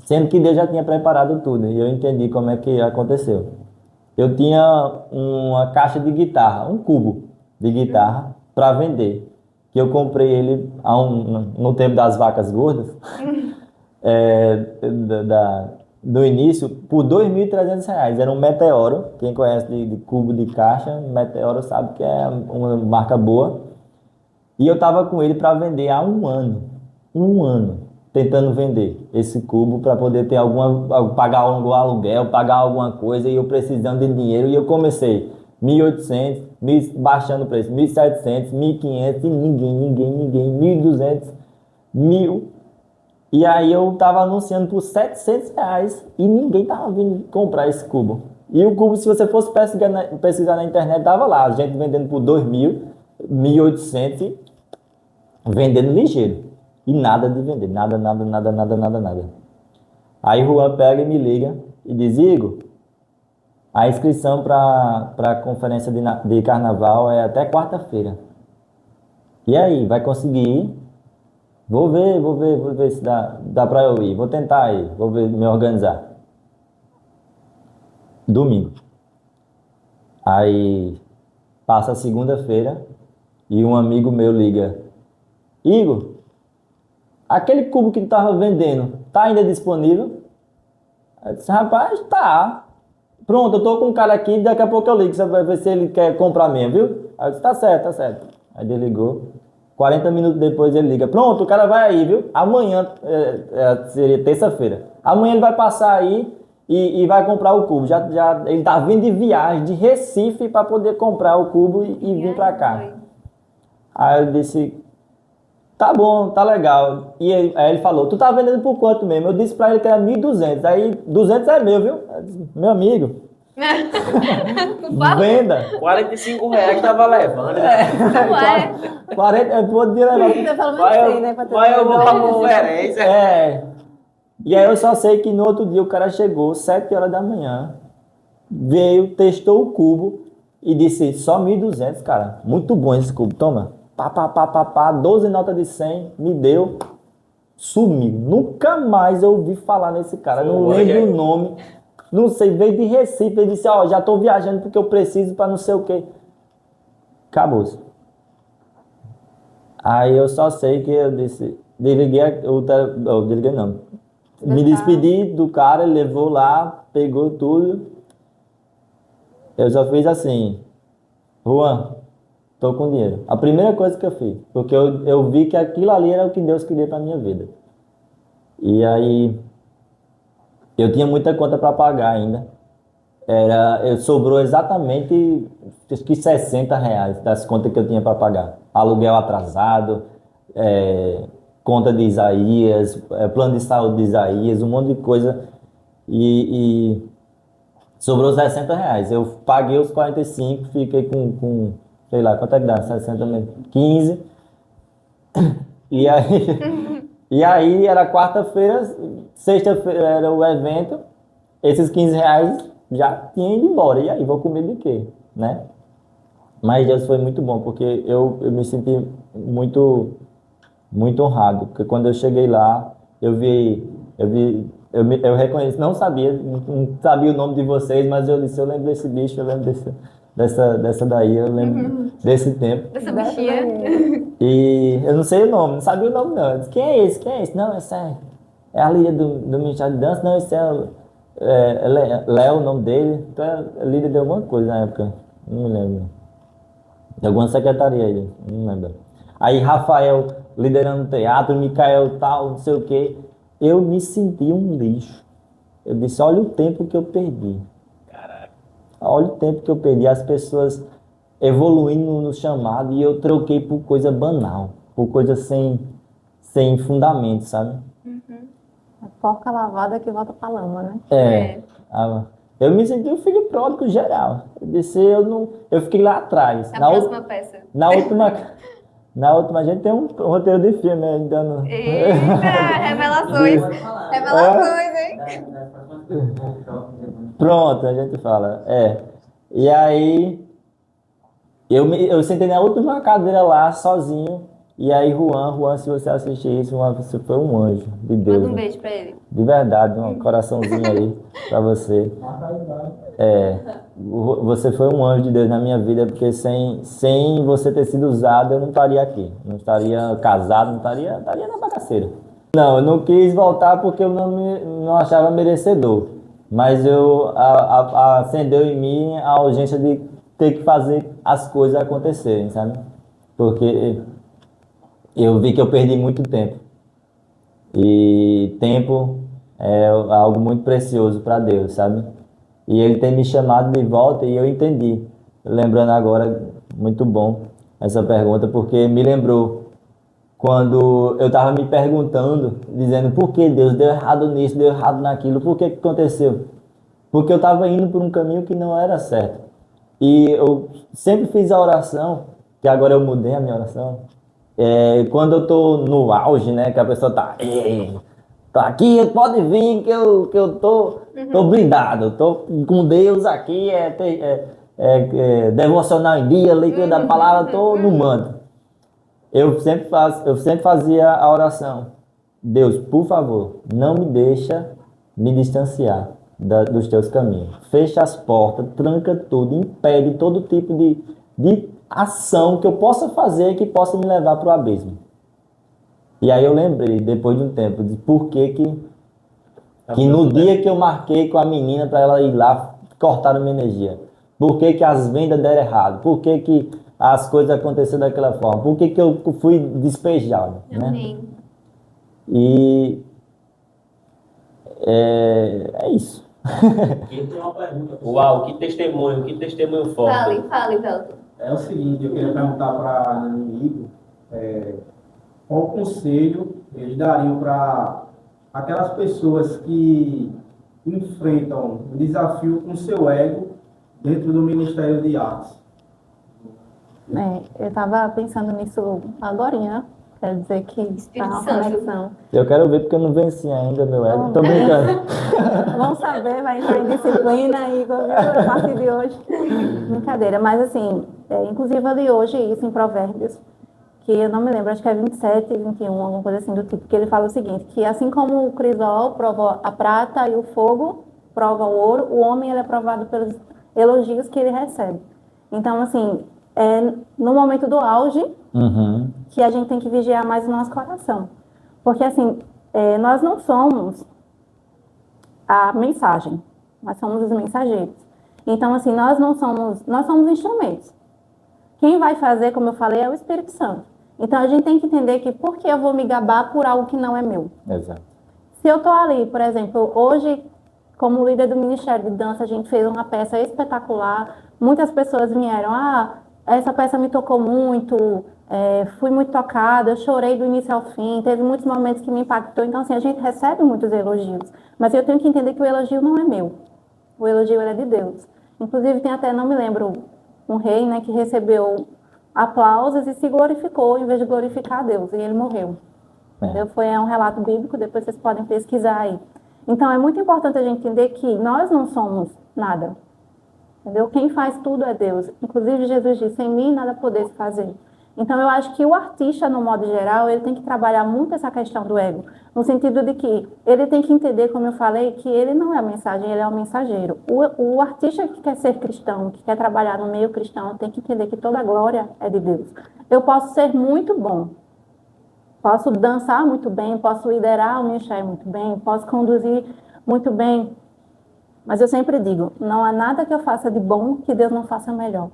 Sendo que Deus já tinha preparado tudo, e eu entendi como é que aconteceu. Eu tinha uma caixa de guitarra, um cubo de guitarra para vender. Que eu comprei ele no tempo das vacas gordas. No início, por R$ 2.300. Era um Meteoro. Quem conhece de cubo de caixa, Meteoro sabe que é uma marca boa. E eu estava com ele para vender há um ano, tentando vender esse cubo para poder ter pagar algum aluguel, pagar alguma coisa, e eu precisando de dinheiro. E eu comecei 1.800, baixando o preço, 1.700, 1.500, e ninguém, 1.200, 1.000. E aí eu tava anunciando por R$ 700 e ninguém tava vindo comprar esse cubo. E o cubo, se você fosse pesquisar na internet, tava lá, a gente vendendo por 2.000, 1.800 e vendendo ligeiro. E nada de vender, nada. Aí o Juan pega e me liga e diz, Igor, a inscrição para a conferência de carnaval é até quarta-feira. E aí, vai conseguir ir? Vou ver se dá para eu ir. Vou tentar ir, vou ver, me organizar. Domingo. Aí passa a segunda-feira e um amigo meu liga. Igor, aquele cubo que tu estava vendendo, tá ainda disponível? Eu disse, rapaz, tá. Pronto, eu tô com um cara aqui, daqui a pouco eu ligo, você vai ver se ele quer comprar mesmo, viu? Aí eu disse, tá certo. Aí ele ligou. 40 minutos depois ele liga, pronto, o cara vai aí, viu? Amanhã, seria terça-feira. Amanhã ele vai passar aí e vai comprar o cubo. Ele tá vindo de viagem, de Recife, para poder comprar o cubo e vir para cá. Aí eu disse, tá bom, tá legal. E aí ele falou, tu tá vendendo por quanto mesmo? Eu disse para ele que era 1.200. Aí 200 é meu, viu? Eu disse, meu amigo. Venda. R$ 45 tava levando. Não é? 40, eu podia levar. Você falou muito bem, né? Mas eu vou pra conferência. E aí eu só sei que no outro dia o cara chegou, 7 horas da manhã, veio, testou o cubo e disse, só 1.200, cara. Muito bom esse cubo, toma. 12 notas de 100, me deu, sumiu. Nunca mais eu ouvi falar nesse cara, não lembro o nome. Não sei, veio de Recife, ele disse, já tô viajando porque eu preciso para não sei o quê. Acabou-se. Aí eu só sei que eu disse, desliguei não. Me despedi do cara, ele levou lá, pegou tudo. Eu só fiz assim, Juan, tô com dinheiro. A primeira coisa que eu fiz, porque eu vi que aquilo ali era o que Deus queria para minha vida. E aí eu tinha muita conta para pagar ainda. Sobrou exatamente acho que R$ 60 das contas que eu tinha para pagar. Aluguel atrasado, conta de Isaías, plano de saúde de Isaías, um monte de coisa. E sobrou R$ 60. Eu paguei os 45, fiquei com sei lá, quanto é que dá? 60 mesmo? 15. E aí era quarta-feira, sexta-feira era o evento, esses R$ 15 já tinha ido embora. E aí, vou comer de quê? Né? Mas Deus foi muito bom, porque eu me senti muito honrado, porque quando eu cheguei lá, eu reconheci, não sabia o nome de vocês, mas eu disse, eu lembro desse bicho, eu lembro dessa daí, eu lembro desse tempo. Dessa bichinha. E eu não sei o nome, não sabia o nome não. Eu disse, quem é esse? Quem é esse? Não, esse é a líder do Ministério de Dança. Não, esse é Léo, o nome dele. Tu é líder de alguma coisa na época, não me lembro. De alguma secretaria aí, não lembro. Aí Rafael liderando o teatro, Micael tal, não sei o quê. Eu me senti um lixo. Eu disse, olha o tempo que eu perdi. Caraca. Olha o tempo que eu perdi. As pessoas evoluindo no chamado e eu troquei por coisa banal. Por coisa sem fundamento, sabe? É porca lavada que volta pra lama, né? É. Eu me senti um filho pródigo geral. Eu disse, eu fiquei lá atrás. A próxima peça. Na última a gente tem um roteiro de filme, né? Dando... Eita, revelações. Revelações, hein? Pronto, a gente fala. E aí, eu sentei na última cadeira lá, sozinho. E aí, Juan, se você assistir isso, você foi um anjo de Deus. Manda um né? beijo pra ele. De verdade, um coraçãozinho aí pra você. Você foi um anjo de Deus na minha vida, porque sem você ter sido usado, eu não estaria aqui. Não estaria casado, estaria na bagaceira. Não, eu não quis voltar porque eu não achava merecedor. Mas acendeu em mim a urgência de ter que fazer as coisas acontecerem, sabe? Porque eu vi que eu perdi muito tempo. E tempo é algo muito precioso para Deus, sabe? E Ele tem me chamado de volta e eu entendi. Lembrando agora, muito bom essa pergunta, porque me lembrou quando eu estava me perguntando, dizendo por que Deus deu errado nisso, deu errado naquilo, por que aconteceu? Porque eu estava indo por um caminho que não era certo. E eu sempre fiz a oração, que agora eu mudei a minha oração, quando eu estou no auge, né, que a pessoa está... Tô aqui, pode vir que eu tô blindado, tô com Deus aqui, devocional em dia, leitura da palavra, tô no manto. Eu sempre fazia a oração. Deus, por favor, não me deixa me distanciar dos teus caminhos. Fecha as portas, tranca tudo, impede todo tipo de ação que eu possa fazer que possa me levar para o abismo. E aí eu lembrei, depois de um tempo, de por que no dia que eu marquei com a menina para ela ir lá, cortaram minha energia. Por que as vendas deram errado? Por que as coisas aconteceram daquela forma? Por que eu fui despejado? Amém. Né? E é isso. Quem tem uma pergunta? Uau, que testemunho forte. Fale, Velton. É o seguinte, eu queria perguntar para a Nico, qual conselho eles dariam para aquelas pessoas que enfrentam o desafio com seu ego dentro do Ministério de Artes? Eu estava pensando nisso agorinha. Quer dizer que está uma Santo. conexão. Eu quero ver porque eu não venci ainda meu ego. Tô brincando. Vamos saber, vai entrar em disciplina e a partir de hoje. Brincadeira, mas assim, inclusive eu li hoje isso em Provérbios, que eu não me lembro, acho que é 27, 21, alguma coisa assim do tipo, que ele fala o seguinte, que assim como o crisol prova a prata e o fogo prova o ouro, o homem ele é provado pelos elogios que ele recebe. Então, assim, no momento do auge, que a gente tem que vigiar mais o nosso coração. Porque, assim, nós não somos a mensagem, nós somos os mensageiros. Então, assim, nós somos instrumentos. Quem vai fazer, como eu falei, é o Espírito Santo. Então, a gente tem que entender que por que eu vou me gabar por algo que não é meu? Exato. Se eu estou ali, por exemplo, hoje, como líder do Ministério de Dança, a gente fez uma peça espetacular, muitas pessoas vieram, essa peça me tocou muito, fui muito tocada, eu chorei do início ao fim, teve muitos momentos que me impactou. Então, assim, a gente recebe muitos elogios, mas eu tenho que entender que o elogio não é meu, o elogio é de Deus. Inclusive, tem até, não me lembro, um rei, né, que recebeu aplausos e se glorificou em vez de glorificar a Deus, e ele morreu. Entendeu? Foi um relato bíblico, depois vocês podem pesquisar aí. Então, é muito importante a gente entender que nós não somos nada. Entendeu? Quem faz tudo é Deus. Inclusive, Jesus disse, sem mim nada podeis fazer. Então, eu acho que o artista, no modo geral, ele tem que trabalhar muito essa questão do ego, no sentido de que ele tem que entender, como eu falei, que ele não é a mensagem, ele é o mensageiro. O artista que quer ser cristão, que quer trabalhar no meio cristão, tem que entender que toda a glória é de Deus. Eu posso ser muito bom, posso dançar muito bem, posso liderar o ministério muito bem, posso conduzir muito bem, mas eu sempre digo, não há nada que eu faça de bom que Deus não faça melhor.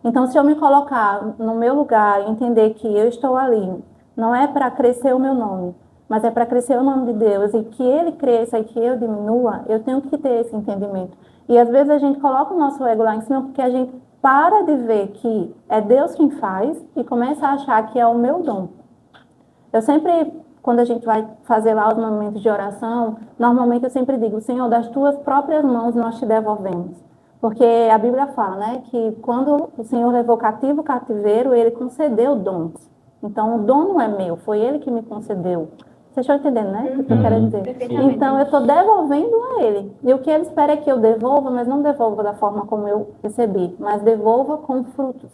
Então, se eu me colocar no meu lugar e entender que eu estou ali, não é para crescer o meu nome, mas é para crescer o nome de Deus e que Ele cresça e que eu diminua, eu tenho que ter esse entendimento. E às vezes a gente coloca o nosso ego lá em cima porque a gente para de ver que é Deus quem faz e começa a achar que é o meu dom. Eu sempre, quando a gente vai fazer lá os momentos de oração, normalmente eu sempre digo, Senhor, das tuas próprias mãos nós te devolvemos. Porque a Bíblia fala, né, que quando o Senhor levou cativo o cativeiro, Ele concedeu dons. Então, o dom não é meu, foi Ele que me concedeu. Vocês estão entendendo, né, o que eu quero dizer? Então, eu estou devolvendo a Ele. E o que Ele espera é que eu devolva, mas não devolva da forma como eu recebi, mas devolva com frutos.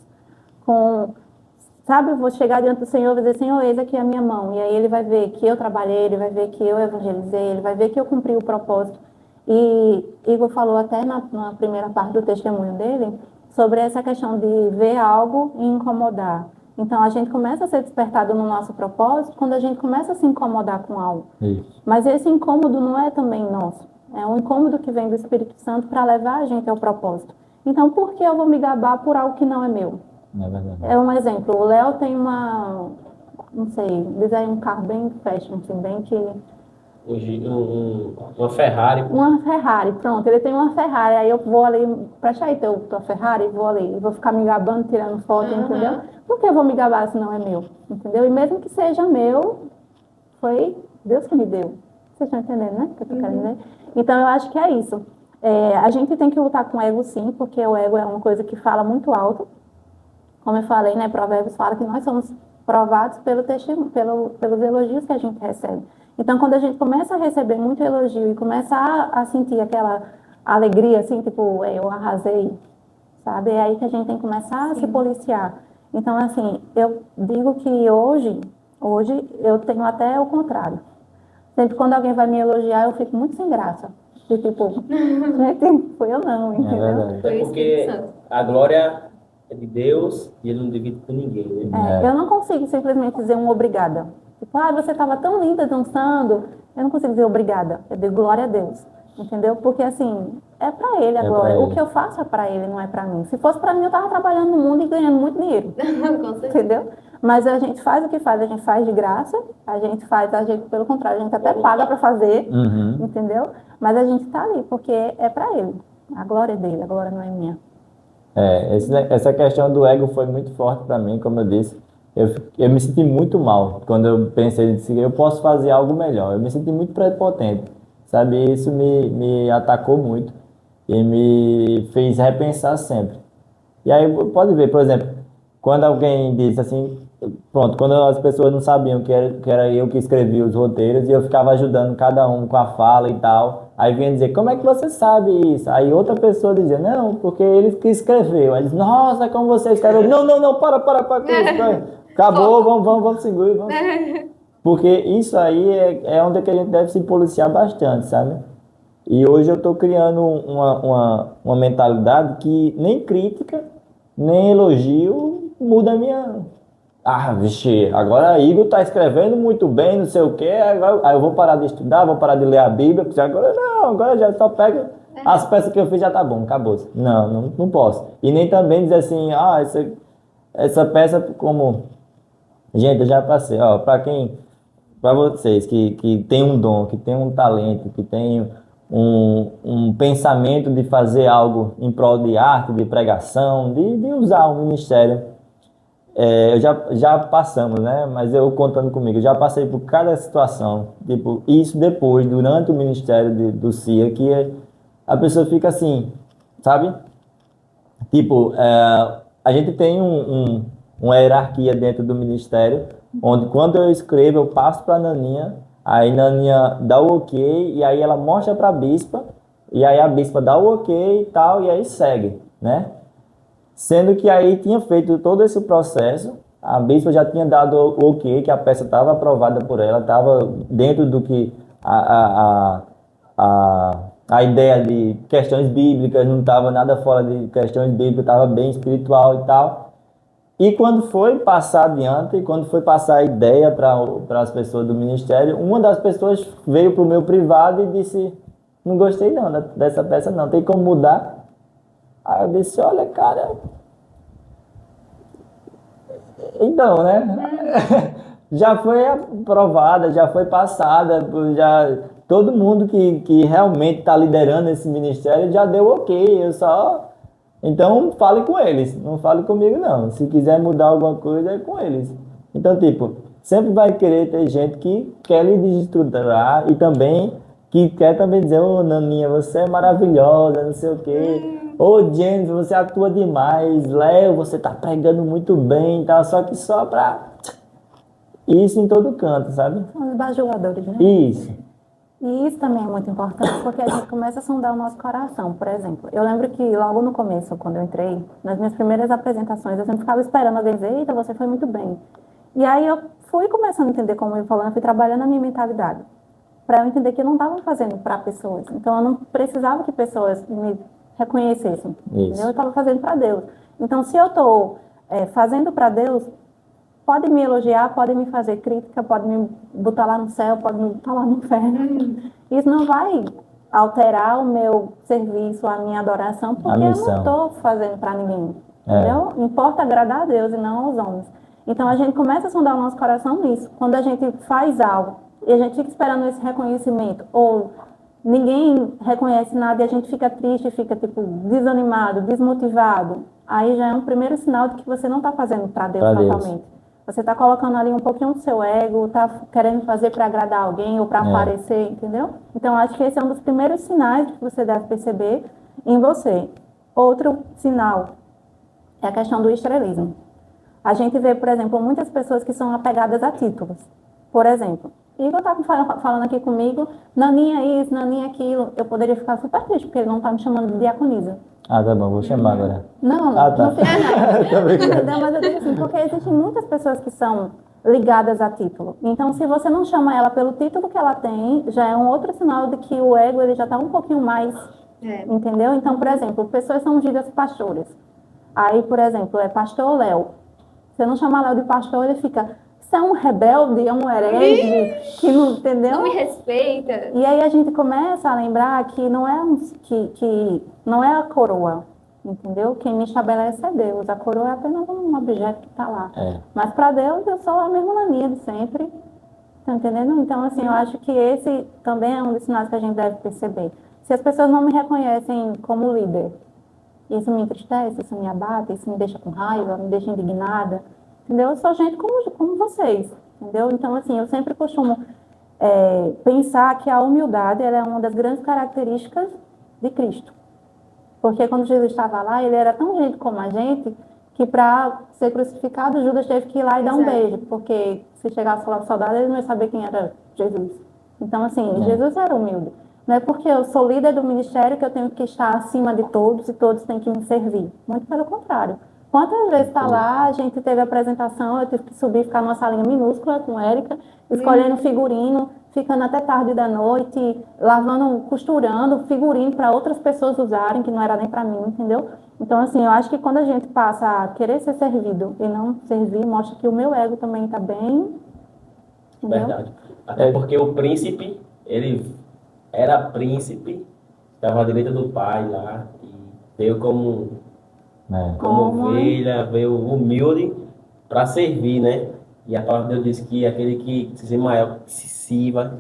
Sabe, eu vou chegar diante do Senhor e dizer, Senhor, eis aqui a minha mão. E aí Ele vai ver que eu trabalhei, Ele vai ver que eu evangelizei, Ele vai ver que eu cumpri o propósito. E Igor falou até na primeira parte do testemunho dele sobre essa questão de ver algo e incomodar. Então, a gente começa a ser despertado no nosso propósito quando a gente começa a se incomodar com algo. Isso. Mas esse incômodo não é também nosso. É um incômodo que vem do Espírito Santo para levar a gente ao propósito. Então, por que eu vou me gabar por algo que não é meu? É verdade. É um exemplo. O Léo tem não sei, diz aí um carro bem fashion, assim, bem que... Uma Ferrari. Uma Ferrari, pronto, ele tem uma Ferrari, aí eu vou ali, presta aí tua Ferrari, vou ali, vou ficar me gabando, tirando foto, entendeu? Por que eu vou me gabar se não é meu, entendeu? E mesmo que seja meu, foi Deus que me deu. Vocês estão entendendo, né? O que eu tô querendo dizer? Então, eu acho que é isso. A gente tem que lutar com o ego, sim, porque o ego é uma coisa que fala muito alto. Como eu falei, né, Provérbios fala que nós somos provados pelos elogios que a gente recebe. Então, quando a gente começa a receber muito elogio e começa a sentir aquela alegria, assim, tipo, eu arrasei, sabe? É aí que a gente tem que começar a se policiar. Então, assim, eu digo que hoje eu tenho até o contrário. Sempre quando alguém vai me elogiar, eu fico muito sem graça. E, tipo, gente, foi eu não, entendeu? É porque a glória é de Deus e Ele não divide com ninguém, né? Eu não consigo simplesmente dizer um obrigada. Tipo, você estava tão linda dançando. Eu não consigo dizer obrigada. Eu digo glória a Deus. Entendeu? Porque, assim, é para Ele a glória. O que eu faço é para Ele, não é para mim. Se fosse para mim, eu estava trabalhando no mundo e ganhando muito dinheiro. Com certeza. Entendeu? Mas a gente faz o que faz. A gente faz de graça. Pelo contrário, a gente até paga para fazer. Entendeu? Mas a gente está ali porque é para Ele. A glória é dele, a glória não é minha. Essa questão do ego foi muito forte para mim, como eu disse. Eu me senti muito mal quando eu pensei que eu posso fazer algo melhor. Eu me senti muito prepotente, sabe? Isso me atacou muito e me fez repensar sempre. E aí, pode ver, por exemplo, quando alguém disse assim, pronto, quando as pessoas não sabiam que era eu que escrevia os roteiros e eu ficava ajudando cada um com a fala e tal, aí vinha dizer, como é que você sabe isso? Aí outra pessoa dizia, não, porque ele que escreveu. Aí disse, nossa, como você escreveu? Não, para com isso. Acabou, vamos seguir, vamos. Porque isso aí é onde que a gente deve se policiar bastante, sabe? E hoje eu estou criando uma mentalidade que nem crítica, nem elogio muda a minha... vixe, agora Igor está escrevendo muito bem, não sei o quê, aí eu vou parar de estudar, vou parar de ler a Bíblia, porque agora já só pega as peças que eu fiz, já tá bom, acabou. Não posso. E nem também dizer assim, essa peça como... Gente, eu já passei, para vocês que tem um dom, que tem um talento, que tem um pensamento de fazer algo em prol de arte, de pregação, de usar o ministério, já passamos, né? Mas eu contando comigo, eu já passei por cada situação, tipo, isso depois, durante o ministério do CIA, que a pessoa fica assim, sabe? Tipo, a gente tem uma hierarquia dentro do ministério, onde quando eu escrevo, eu passo para a Naninha, aí Naninha dá o ok, e aí ela mostra para a bispa, e aí a bispa dá o ok e tal, e aí segue, né? Sendo que aí tinha feito todo esse processo, A bispa já tinha dado o ok, que a peça estava aprovada por ela, estava dentro do que a ideia de questões bíblicas, não estava nada fora de questões bíblicas, estava bem espiritual e tal. E quando foi passar adiante, quando foi passar a ideia para as pessoas do ministério, uma das pessoas veio para o meu privado e disse: não gostei não dessa peça não, tem como mudar? Aí eu disse: olha, cara, então, né? Já foi aprovada, já foi passada, todo mundo que realmente está liderando esse ministério já deu ok, eu só... Então, fale com eles, não fale comigo não. Se quiser mudar alguma coisa, é com eles. Então, tipo, sempre vai querer ter gente que quer lhe desestruturar e também que quer também dizer: ô, Naninha, você é maravilhosa, não sei o quê. Ô, Jennifer, você atua demais. Léo, você tá pregando muito bem e tal. Só que só pra... Isso em todo canto, sabe? São os bajuladores, né? Isso. E isso também é muito importante, porque a gente começa a sondar o nosso coração. Por exemplo, eu lembro que logo no começo, quando eu entrei, nas minhas primeiras apresentações, eu sempre ficava esperando alguém dizer: eita, você foi muito bem. E aí eu fui começando a entender, como eu falando, eu fui trabalhando a minha mentalidade, para eu entender que eu não estava fazendo para pessoas. Então eu não precisava que pessoas me reconhecessem, entendeu? Eu estava fazendo para Deus. Então, se eu estou fazendo para Deus, pode me elogiar, pode me fazer crítica, pode me botar lá no céu, pode me botar lá no inferno. Isso não vai alterar o meu serviço, a minha adoração, porque eu não estou fazendo para ninguém. Entendeu? Importa agradar a Deus e não aos homens. Então a gente começa a sondar o nosso coração nisso. Quando a gente faz algo e a gente fica esperando esse reconhecimento, ou ninguém reconhece nada e a gente fica triste, fica tipo desanimado, desmotivado, aí já é um primeiro sinal de que você não está fazendo para Deus totalmente. Você está colocando ali um pouquinho do seu ego, está querendo fazer para agradar alguém ou para aparecer, entendeu? Então, acho que esse é um dos primeiros sinais que você deve perceber em você. Outro sinal é a questão do estrelismo. A gente vê, por exemplo, muitas pessoas que são apegadas a títulos. Por exemplo, Igor está falando aqui comigo: Naninha isso, Naninha aquilo. Eu poderia ficar super triste, porque ele não está me chamando de diaconisa. Ah, tá bom, vou chamar agora. Não, tá. não fica nada. Entendeu? Mas eu digo assim, porque existem muitas pessoas que são ligadas a título. Então, se você não chama ela pelo título que ela tem, já é um outro sinal de que o ego ele já está um pouquinho mais, entendeu? Então, por exemplo, pessoas são ungidas pastores. Aí, por exemplo, é pastor Léo. Você não chama Léo de pastor, ele fica: você é um rebelde, é um herege, que não, entendeu? Não me respeita. E aí a gente começa a lembrar que não é, que não é a coroa, entendeu? Quem me estabelece é Deus. A coroa é apenas um objeto que está lá. Mas para Deus eu sou a mesma Naninha de sempre. Tá entendendo? Então, assim, eu acho que esse também é um dos sinais que a gente deve perceber. Se as pessoas não me reconhecem como líder, isso me entristece, isso me abate, isso me deixa com raiva, me deixa indignada. Entendeu? Eu sou gente como vocês, entendeu? Então, assim, eu sempre costumo pensar que a humildade ela é uma das grandes características de Cristo. Porque quando Jesus estava lá, ele era tão gente como a gente, que para ser crucificado, Judas teve que ir lá e dar um beijo. Porque se chegasse lá o soldado, ele não ia saber quem era Jesus. Então, assim, Jesus era humilde. Não é porque eu sou líder do ministério que eu tenho que estar acima de todos e todos têm que me servir. Muito pelo contrário. Quantas vezes está lá, a gente teve a apresentação, eu tive que subir e ficar numa salinha minúscula com Érica, escolhendo figurino, ficando até tarde da noite, lavando, costurando figurino para outras pessoas usarem, que não era nem para mim, entendeu? Então, assim, eu acho que quando a gente passa a querer ser servido e não servir, mostra que o meu ego também está bem, entendeu? Verdade. Até porque o príncipe, ele era príncipe, estava à direita do pai lá, e veio como ovelha, veio humilde para servir, né? E a palavra de Deus diz que aquele que se maior, que se sirva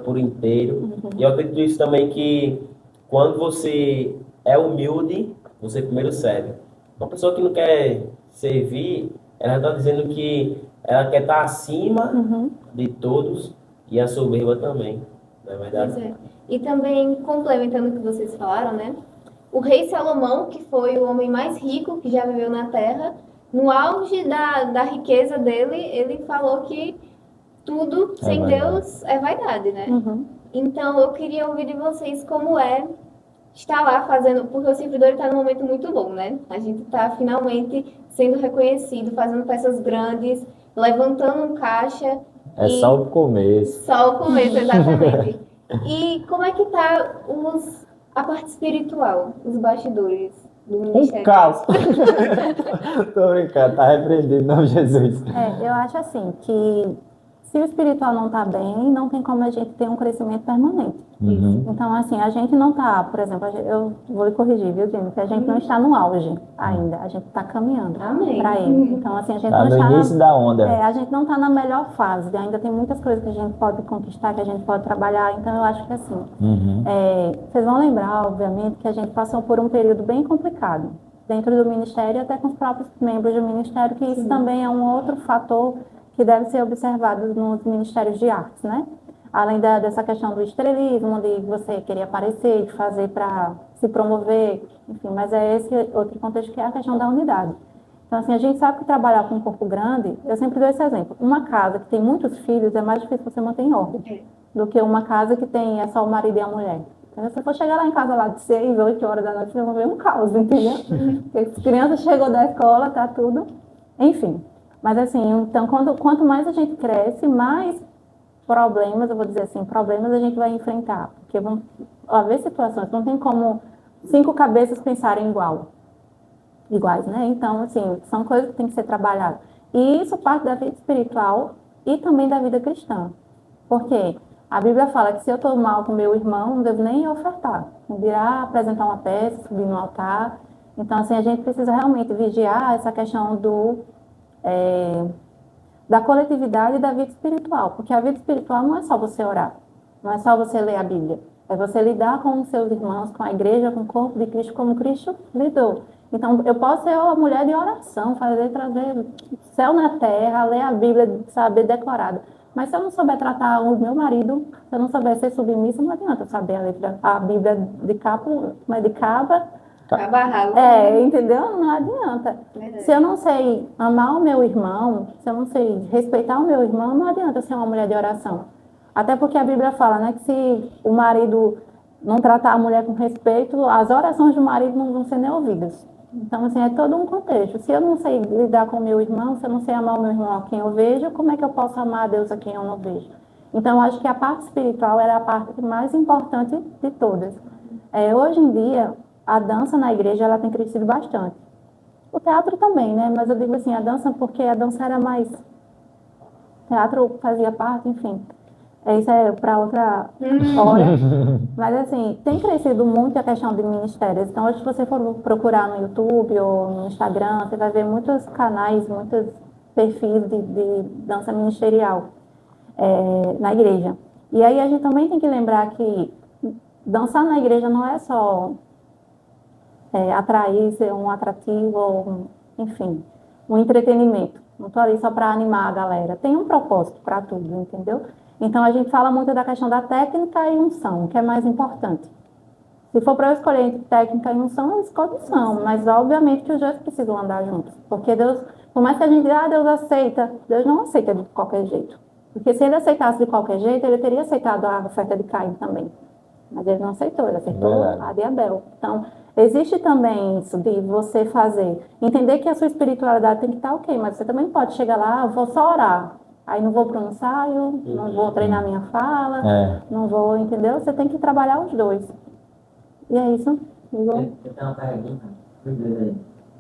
por inteiro. E eu acredito isso também, que quando você é humilde, você primeiro serve. Uma pessoa que não quer servir, ela está dizendo que ela quer estar acima de todos, e a soberba também, não é verdade? Pois é. E também, complementando o que vocês falaram, né? O rei Salomão, que foi o homem mais rico que já viveu na Terra, no auge da riqueza dele, ele falou que tudo sem Deus é vaidade, né? Então, eu queria ouvir de vocês como é estar lá fazendo, porque o servidor está num momento muito bom, né? A gente está finalmente sendo reconhecido, fazendo peças grandes, levantando um caixa. É e só o começo. Só o começo, exatamente. E como é que tá a parte espiritual, os bastidores do Um ministério? caos. Tô brincando, tá repreendido, em nome de Jesus. Eu acho assim que se o espiritual não está bem, não tem como a gente ter um crescimento permanente. Uhum. Então, assim, a gente não está, por exemplo, eu vou lhe corrigir, viu, Jimmy, que a gente não está no auge ainda, a gente está caminhando Amém. para ele. Então, assim, a gente Tá não no está início da onda. a gente não está na melhor fase, ainda tem muitas coisas que a gente pode conquistar, que a gente pode trabalhar, então eu acho que assim, Uhum. vocês vão lembrar, obviamente, que a gente passou por um período bem complicado dentro do ministério e até com os próprios membros do ministério, que isso também é um outro fator que deve ser observado nos ministérios de artes, né? Além dessa questão do estrelismo, de você querer aparecer, de fazer para se promover, enfim, mas é esse outro contexto que é a questão da unidade. Então, assim, a gente sabe que trabalhar com um corpo grande, eu sempre dou esse exemplo, uma casa que tem muitos filhos é mais difícil você manter em ordem do que uma casa que tem só o marido e a mulher. Então, se você for chegar lá em casa lá de 6, 8 horas da noite, você vai ver um caos, entendeu? Porque as crianças chegou da escola, tá tudo, enfim. Mas assim, então, quanto mais a gente cresce, mais problemas, eu vou dizer assim, problemas a gente vai enfrentar. Porque vão haver situações, não tem como 5 cabeças pensarem iguais, né? Então, assim, são coisas que tem que ser trabalhadas. E isso parte da vida espiritual e também da vida cristã. Por quê? A Bíblia fala que se eu estou mal com meu irmão, não devo nem ofertar. Não dirá apresentar uma peça, subir no altar. Então, assim, a gente precisa realmente vigiar essa questão da coletividade e da vida espiritual. Porque a vida espiritual não é só você orar, não é só você ler a Bíblia. É você lidar com os seus irmãos, com a igreja, com o corpo de Cristo, como Cristo lidou. Então, eu posso ser uma mulher de oração, trazer céu na terra, ler a Bíblia, saber decorada. Mas se eu não souber tratar o meu marido, se eu não souber ser submissa, não adianta eu saber a Bíblia de cabo, mas de caba. Abarrado. Entendeu? Não adianta. Verdade. Se eu não sei amar o meu irmão, se eu não sei respeitar o meu irmão, não adianta eu ser uma mulher de oração. Até porque a Bíblia fala, né, que se o marido não tratar a mulher com respeito, as orações do marido não vão ser nem ouvidas. Então, assim, é todo um contexto. Se eu não sei lidar com o meu irmão, se eu não sei amar o meu irmão a quem eu vejo, como é que eu posso amar a Deus a quem eu não vejo? Então, eu acho que a parte espiritual era a parte mais importante de todas. Hoje em dia, a dança na igreja ela tem crescido bastante. O teatro também, né? Mas eu digo assim, a dança, porque a dança era mais... O teatro fazia parte, enfim. Isso é para outra hora. Mas, assim, tem crescido muito a questão de ministérios. Então, hoje, se você for procurar no YouTube ou no Instagram, você vai ver muitos canais, muitos perfis de dança ministerial na igreja. E aí, a gente também tem que lembrar que dançar na igreja não é só atrair, ser um atrativo, enfim, um entretenimento. Não estou ali só para animar a galera. Tem um propósito para tudo, entendeu? Então, a gente fala muito da questão da técnica e unção, que é mais importante. Se for para eu escolher entre técnica e unção, eu escolho unção, mas obviamente que os dois precisam andar juntos. Porque Deus, por mais que a gente diga, Deus aceita, Deus não aceita de qualquer jeito. Porque se ele aceitasse de qualquer jeito, ele teria aceitado a oferta de Caim também. Mas ele não aceitou, ele aceitou a de Abel. Então, existe também isso de você entender que a sua espiritualidade tem que estar ok, mas você também pode chegar lá, vou só orar. Aí não vou para um ensaio, não vou treinar minha fala, não vou, entendeu? Você tem que trabalhar os dois. E é isso. Eu tenho uma pergunta,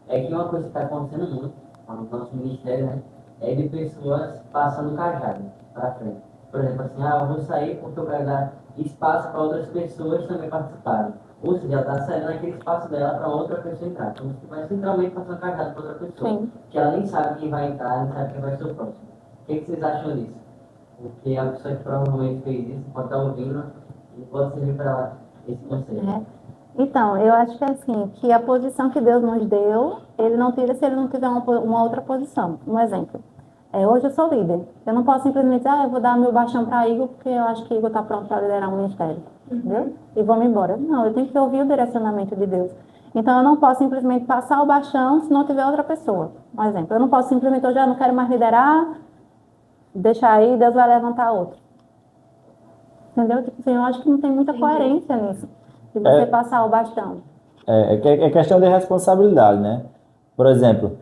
é que uma coisa que está acontecendo muito no nosso ministério, né, é de pessoas passando cajado para frente. Por exemplo, assim, eu vou sair porque eu quero dar espaço para outras pessoas também participarem. Ou seja, ela está saindo naquele espaço dela para outra pessoa entrar. Como se vai centralmente passando cajado para outra pessoa. Sim. Que ela nem sabe quem vai entrar, nem sabe quem vai ser o próximo. O que vocês acham disso? Porque a pessoa que provavelmente fez isso pode estar ouvindo e pode servir para ela esse conselho. Então, eu acho que é assim, que a posição que Deus nos deu, ele não tira se ele não tiver uma outra posição. Um exemplo. Hoje eu sou líder. Eu não posso simplesmente dizer, eu vou dar meu baixão para Igor, porque eu acho que Igor está pronto para liderar um ministério. Entendeu? E vou-me embora. Não, eu tenho que ouvir o direcionamento de Deus. Então, eu não posso simplesmente passar o baixão se não tiver outra pessoa. Um exemplo. Eu não posso simplesmente, hoje eu não quero mais liderar, deixar aí, Deus vai levantar outro. Entendeu? Tipo assim, eu acho que não tem muita coerência nisso. de você passar o bastão. É questão de responsabilidade, né? Por exemplo,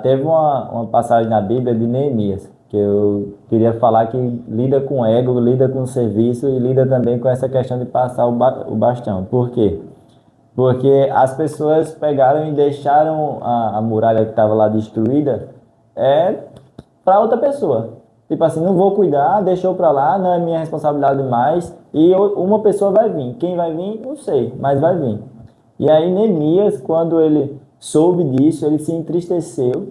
teve uma passagem na Bíblia de Neemias, que eu queria falar que lida com ego, lida com serviço e lida também com essa questão de passar o bastão. Por quê? Porque as pessoas pegaram e deixaram a muralha que estava lá destruída para outra pessoa. Tipo assim, não vou cuidar, deixou para lá, não é minha responsabilidade mais. E uma pessoa vai vir. Quem vai vir, não sei, mas vai vir. E aí Neemias, quando ele soube disso, ele se entristeceu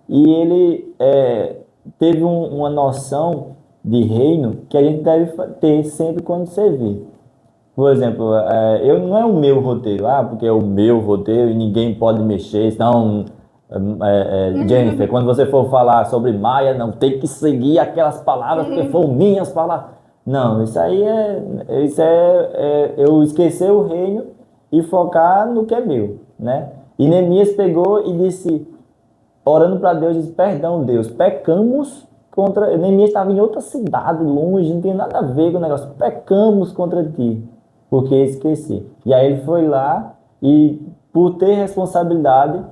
e ele teve uma noção de reino que a gente deve ter sempre quando servir. Por exemplo, não é o meu roteiro, porque é o meu roteiro e ninguém pode mexer, senão, Jennifer, quando você for falar sobre Maia, não tem que seguir aquelas palavras porque foram minhas palavras. Não, isso aí é eu esquecer o reino e focar no que é meu, né? E Neemias pegou e disse, orando para Deus, disse, perdão Deus, pecamos contra... Neemias estava em outra cidade, longe, não tem nada a ver com o negócio, pecamos contra ti. Porque esqueci. E aí ele foi lá e, por ter responsabilidade,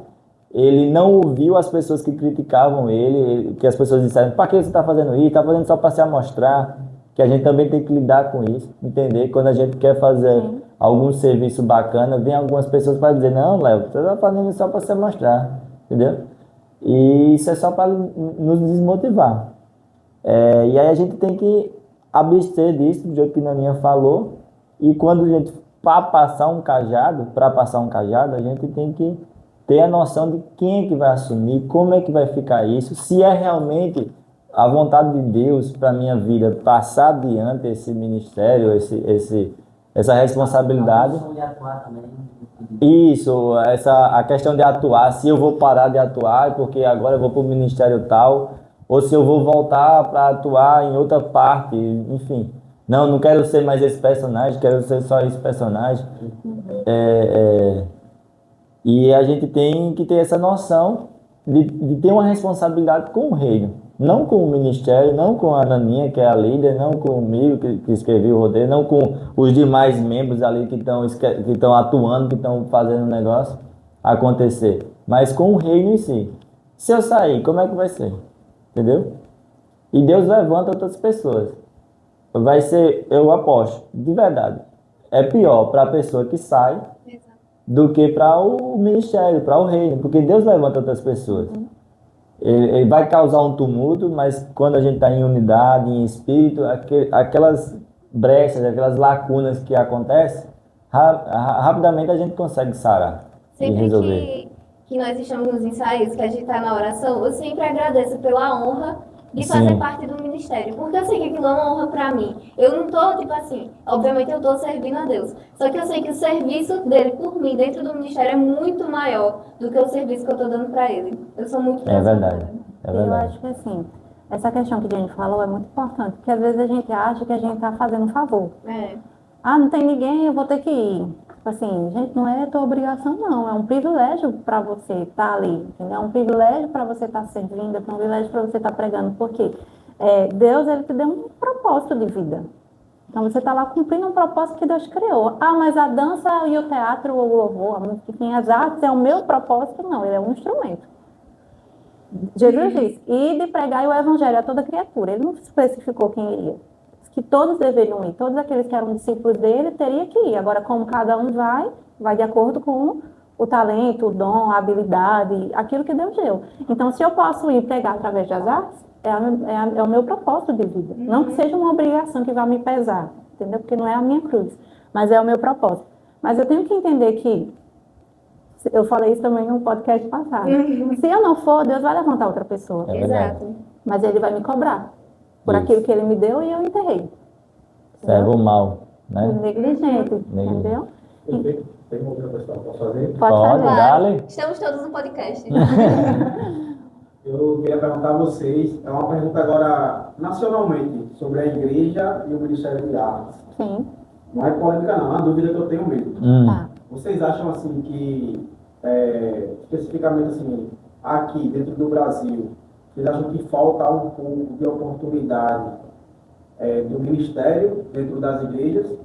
ele não ouviu as pessoas que criticavam ele, que as pessoas disseram, para que você está fazendo isso? Está fazendo só para se amostrar. Que a gente também tem que lidar com isso, entender? Quando a gente quer fazer algum serviço bacana, vem algumas pessoas para dizer, não, Léo, você está fazendo isso só para se amostrar, entendeu? E isso é só para nos desmotivar. E aí a gente tem que abster disso, do jeito que a Naninha falou. E quando a gente, para passar um cajado, a gente tem que ter a noção de quem é que vai assumir, como é que vai ficar isso, se é realmente a vontade de Deus para a minha vida passar adiante esse ministério, essa responsabilidade. Isso, a questão de atuar, se eu vou parar de atuar porque agora eu vou para o ministério tal, ou se eu vou voltar para atuar em outra parte, enfim. Não quero ser mais esse personagem, quero ser só esse personagem. E a gente tem que ter essa noção de ter uma responsabilidade com o reino. Não com o ministério, não com a Naninha, que é a líder, não comigo, que escrevi o roteiro, não com os demais membros ali que estão atuando, que estão fazendo o negócio acontecer. Mas com o reino em si. Se eu sair, como é que vai ser? Entendeu? E Deus levanta outras pessoas. Vai ser, eu aposto, de verdade, é pior para a pessoa que sai do que para o ministério, para o reino, porque Deus levanta outras pessoas. Ele vai causar um tumulto, mas quando a gente está em unidade, em espírito, aquelas brechas, aquelas lacunas que acontecem, rapidamente a gente consegue sarar e resolver. Sempre que nós estamos nos ensaios, que a gente está na oração, eu sempre agradeço pela honra de fazer parte do ministério, porque eu sei que aquilo é uma honra pra mim. Eu não tô, tipo assim, obviamente eu tô servindo a Deus, só que eu sei que o serviço dele por mim dentro do ministério é muito maior do que o serviço que eu tô dando pra ele. Eu sou muito verdade. Eu acho que assim, essa questão que a gente falou é muito importante, porque às vezes a gente acha que a gente tá fazendo um favor. Não tem ninguém, eu vou ter que ir. Assim, gente, não é tua obrigação, não. É um privilégio para você estar ali, entendeu? É um privilégio para você estar servindo, é um privilégio para você estar pregando, porque Deus, ele te deu um propósito de vida. Então, você está lá cumprindo um propósito que Deus criou. Mas a dança e o teatro, o louvor, a música, enfim, as artes, é o meu propósito? Não, ele é um instrumento. Jesus disse, e de pregar o evangelho a toda criatura. Ele não especificou quem iria. Que todos deveriam ir, todos aqueles que eram discípulos dele teriam que ir. Agora, como cada um vai de acordo com o talento, o dom, a habilidade, aquilo que Deus deu. Então, se eu posso ir pregar através das artes, é o meu propósito de vida. Não que seja uma obrigação que vai me pesar, entendeu? Porque não é a minha cruz, mas é o meu propósito. Mas eu tenho que entender que, eu falei isso também no podcast passado, se eu não for, Deus vai levantar outra pessoa. Exato. Mas ele vai me cobrar por aquilo que ele me deu e eu enterrei. Servo mal, né? Negligente, entendeu? Tem uma outra questão que eu posso fazer? Pode fazer. Dale. Estamos todos no podcast. Eu queria perguntar a vocês, é uma pergunta agora nacionalmente, sobre a igreja e o Ministério de Artes. Sim. Não é polêmica não, é uma dúvida que eu tenho mesmo. Tá. Vocês acham assim que, especificamente assim, aqui dentro do Brasil, vocês acham que falta um pouco de oportunidade do ministério dentro das igrejas?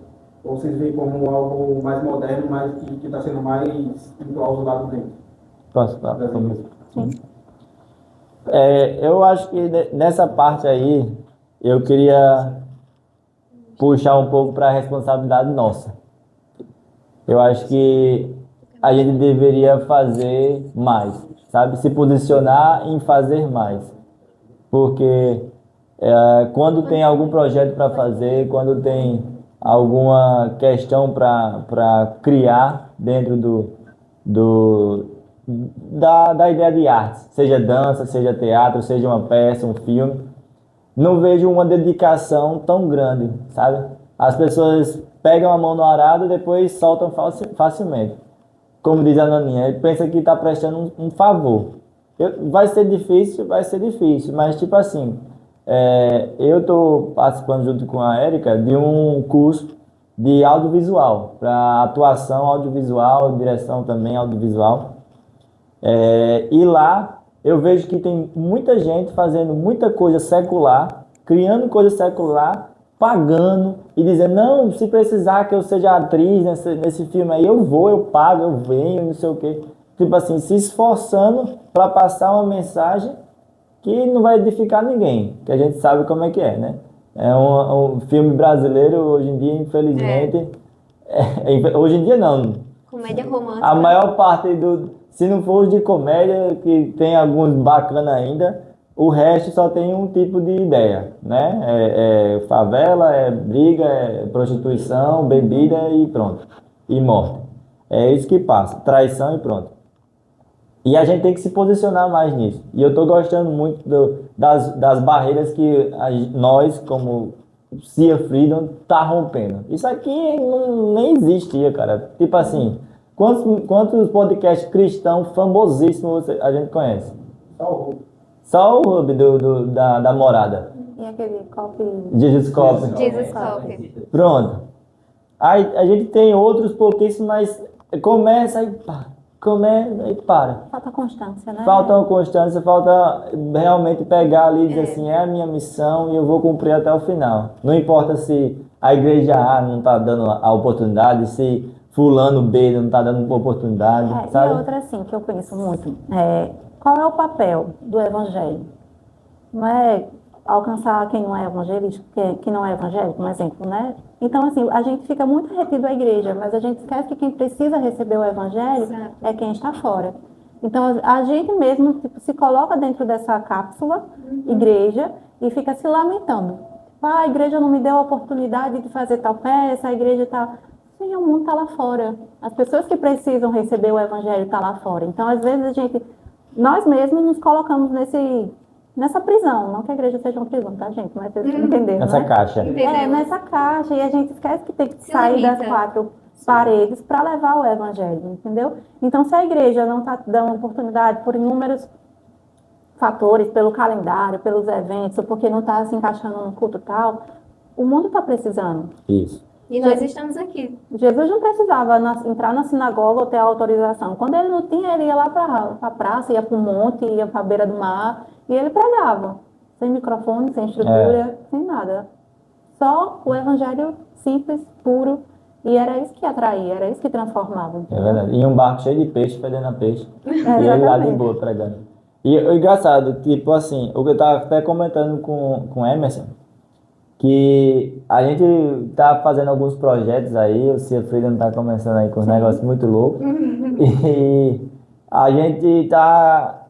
Ou vocês veem como algo mais moderno, mas que está sendo mais enclausurado dentro? Posso falar? Sim. Eu acho que nessa parte aí, eu queria puxar um pouco para a responsabilidade nossa. Eu acho que a gente deveria fazer mais, sabe? Se posicionar em fazer mais. Porque quando tem algum projeto para fazer, quando tem alguma questão para criar dentro da ideia de arte, seja dança, seja teatro, seja uma peça, um filme, não vejo uma dedicação tão grande, sabe? As pessoas pegam a mão no arado e depois soltam facilmente. Como diz a Naninha, ele pensa que está prestando um favor. Vai ser difícil, mas tipo assim, eu estou participando junto com a Érica de um curso de audiovisual, para atuação audiovisual, direção também audiovisual. E lá eu vejo que tem muita gente fazendo muita coisa secular, criando coisa secular, pagando e dizendo, não, se precisar que eu seja atriz nesse filme aí, eu vou, eu pago, eu venho, não sei o quê. Tipo assim, se esforçando para passar uma mensagem que não vai edificar ninguém, que a gente sabe como é que é, né? É um filme brasileiro, hoje em dia, infelizmente, hoje em dia não, Comédia romântica. a maior parte se não for os de comédia, que tem alguns bacanas ainda, o resto só tem um tipo de ideia, né? Favela, briga, prostituição, bebida e pronto. E morte. É isso que passa. Traição e pronto. E a gente tem que se posicionar mais nisso. E eu estou gostando muito das barreiras que nós, como Cia Freedom, tá rompendo. Isso aqui nem existia, cara. Tipo assim, quantos podcasts cristãos famosíssimos a gente conhece? Só o Hub da Morada. E aquele copo... Jesus Cop. Jesus Cop. Pronto. Aí a gente tem outros pouquíssimos, mas começa e pá. Começa e para. Falta constância, né? Falta uma constância, falta realmente pegar ali e dizer assim, é a minha missão e eu vou cumprir até o final. Não importa se a igreja A não está dando a oportunidade, se fulano B não está dando oportunidade, sabe? E outra assim, que eu penso muito, qual é o papel do evangelho? Não é alcançar quem não é evangélico, que não é evangélico, um exemplo, né? Então, assim, a gente fica muito retido à igreja, mas a gente esquece que quem precisa receber o evangelho Exato. é quem está fora. Então, a gente mesmo se coloca dentro dessa cápsula, igreja, e fica se lamentando. A igreja não me deu a oportunidade de fazer tal peça, a igreja está... Sim, o mundo está lá fora. As pessoas que precisam receber o evangelho estão lá fora. Então, às vezes, nós mesmos nos colocamos nessa prisão. Não que a igreja seja uma prisão, tá, gente? Mas vocês entenderam, Essa né? caixa. Nessa caixa. E a gente esquece que tem que sair limita. das 4 paredes para levar o evangelho, entendeu? Então, se a igreja não está dando oportunidade por inúmeros fatores, pelo calendário, pelos eventos, ou porque não está se encaixando no culto tal, o mundo está precisando. Isso. E nós estamos aqui. Jesus não precisava entrar na sinagoga ou ter autorização. Quando ele não tinha, ele ia lá para a praça, ia para o monte, ia para a beira do mar, e ele pregava. Sem microfone, sem estrutura, sem nada. Só o evangelho simples, puro, e era isso que atraía, era isso que transformava. É verdade. E um barco cheio de peixe, fedendo a peixe. E ele lá de boa pregando. E o engraçado, tipo assim, o que eu tava até comentando com o Emerson, que a gente tá fazendo alguns projetos aí, o Cia Freedom tá começando aí com uns negócios muito loucos, e a gente tá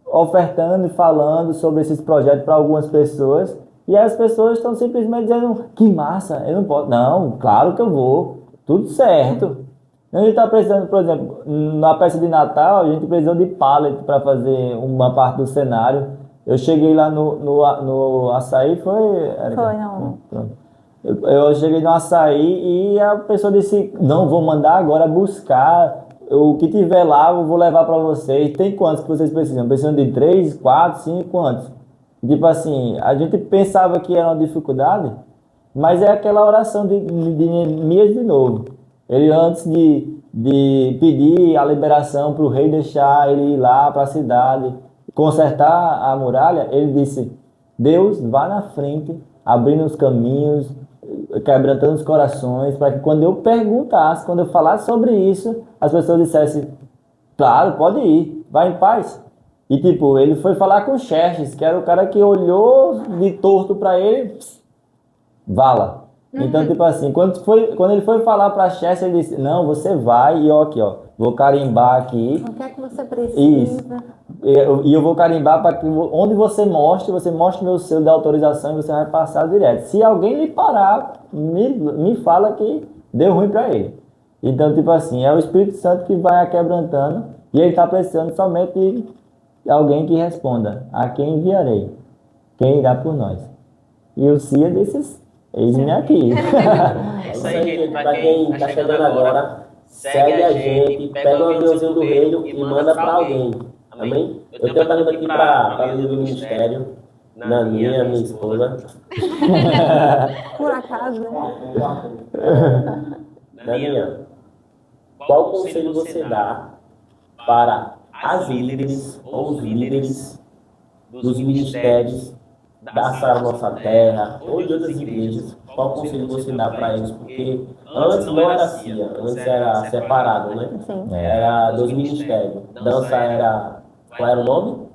ofertando e falando sobre esses projetos para algumas pessoas, e as pessoas estão simplesmente dizendo, que massa, eu não posso. Não, claro que eu vou, tudo certo. A gente está precisando, por exemplo, na peça de Natal, a gente precisou de pallet para fazer uma parte do cenário. Eu cheguei lá no açaí, foi? Érica? Foi, não. Pronto. Eu cheguei no açaí e a pessoa disse, não, vou mandar agora buscar, o que tiver lá eu vou levar para vocês. Tem quantos que vocês precisam? Precisam de 3, 4, 5, quantos? Tipo assim, a gente pensava que era uma dificuldade, mas é aquela oração de Neemias de novo. Ele, antes de pedir a liberação para o rei deixar ele ir lá para a cidade, consertar a muralha, ele disse, Deus, vá na frente, abrindo os caminhos, quebrantando os corações, para que quando eu perguntasse, quando eu falasse sobre isso, as pessoas dissessem, claro, pode ir, vai em paz. E tipo, ele foi falar com o Xerxes, que era o cara que olhou de torto para ele, vala. Então, tipo assim, quando ele foi falar para Xerxes, ele disse, não, você vai e ó, aqui, ó, vou carimbar aqui. O que é que você precisa? Isso. E eu vou carimbar para que onde você mostre meu selo de autorização e você vai passar direto. Se alguém lhe parar, me fala que deu ruim para ele. Então, tipo assim, é o Espírito Santo que vai quebrantando e ele está precisando somente de alguém que responda, a quem enviarei, quem irá por nós. E o Cia desses, eis-me aqui. É isso aí, gente. Para quem está chegando agora, segue a gente, pega o aviãozinho do reino e manda para alguém. Amém? Eu tenho uma pergunta aqui para a líder do ministério, minha esposa. Por acaso, né? Naninha, qual conselho você dá para as líderes ou os líderes dos ministérios da Sara Nossa Terra ou de outras igrejas? Qual conselho você dá para eles? Porque antes não era assim, antes era separado, né? Sim. Era dos ministérios. Dança era... Qual era o nome?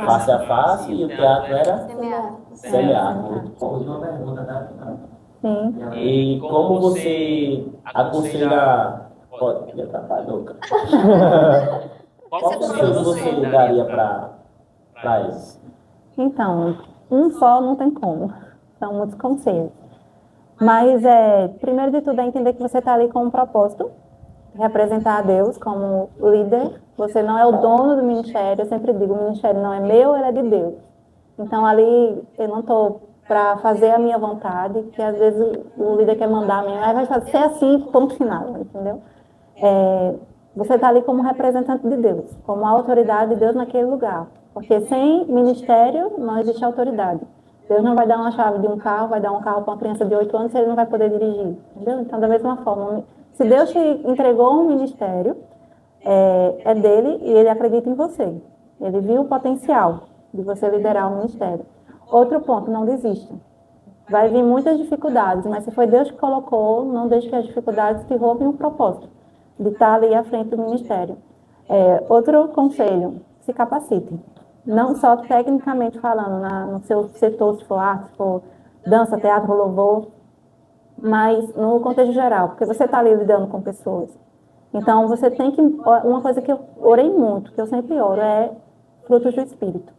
Face a face, e o teatro era semear. Última pergunta, tá? Sim. E como você aconselha... Pode, me atrapalhou, cara. Qual conselho você daria para eles? Então, um só não tem como. São muitos conselhos. Mas, primeiro de tudo, é entender que você está ali com um propósito, representar a Deus como líder. Você não é o dono do ministério. Eu sempre digo, o ministério não é meu, ele é de Deus. Então, ali, eu não estou para fazer a minha vontade, que às vezes o líder quer mandar a mim, mas vai ser assim, ponto final, entendeu? Você está ali como representante de Deus, como a autoridade de Deus naquele lugar. Porque sem ministério não existe autoridade. Deus não vai dar uma chave de um carro, vai dar um carro para uma criança de 8 anos se ele não vai poder dirigir. Entendeu? Então, da mesma forma, se Deus te entregou um ministério, é dele e ele acredita em você. Ele viu o potencial de você liderar o ministério. Outro ponto, não desista. Vai vir muitas dificuldades, mas se foi Deus que colocou, não deixe que as dificuldades te roubem o propósito de estar ali à frente do ministério. Outro conselho, se capacite. Não só tecnicamente falando, no seu setor, se for arte, se for dança, teatro, louvor, mas no contexto geral, porque você está ali lidando com pessoas. Então, você tem que... Uma coisa que eu orei muito, que eu sempre oro, é frutos do Espírito.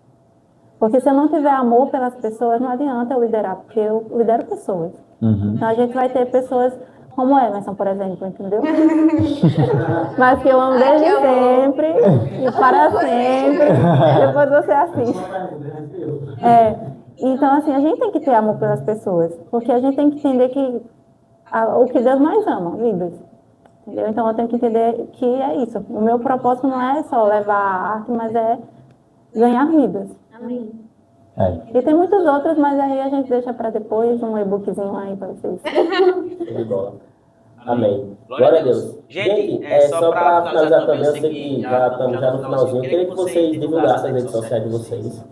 Porque se eu não tiver amor pelas pessoas, não adianta eu liderar, porque eu lidero pessoas. Então, a gente vai ter pessoas como Emerson, por exemplo, entendeu? Mas que eu amo desde sempre e para sempre. Depois você assiste. Então, assim, a gente tem que ter amor pelas pessoas, porque a gente tem que entender que o que Deus mais ama, vidas. Entendeu? Então, eu tenho que entender que é isso. O meu propósito não é só levar a arte, mas é ganhar vidas. Amém. E tem muitos outros, mas aí a gente deixa para depois um e-bookzinho aí para vocês. De bola. Amém. Glória a Deus. Gente, só para finalizar também, eu sei que já estamos no finalzinho, eu queria que vocês divulgassem as redes sociais de vocês,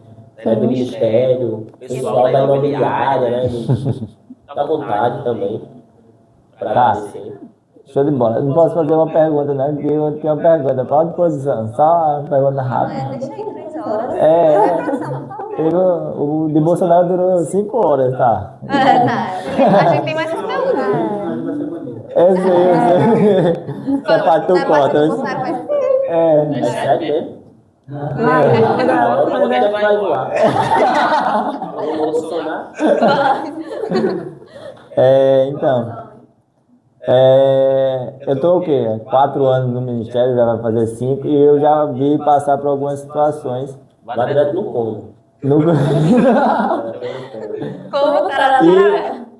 do ministério, pessoal da imobiliária, né? Fica à vontade também, para agradecer. Show de bola. Eu não posso fazer uma pergunta, né? Porque eu tenho uma pergunta. Pode posição, só uma pergunta rápida. Deixa aí 3 horas. O de Bolsonaro durou 5 horas, tá? A gente tem mais conteúdo. Eu sei. Sapato cotas. É sério mesmo? Quando ele vai voar? O Bolsonaro? Então, eu tô o quê? 4 anos no ministério, já vai fazer 5, e eu já vi passar por algumas situações. Vai direto no combo. E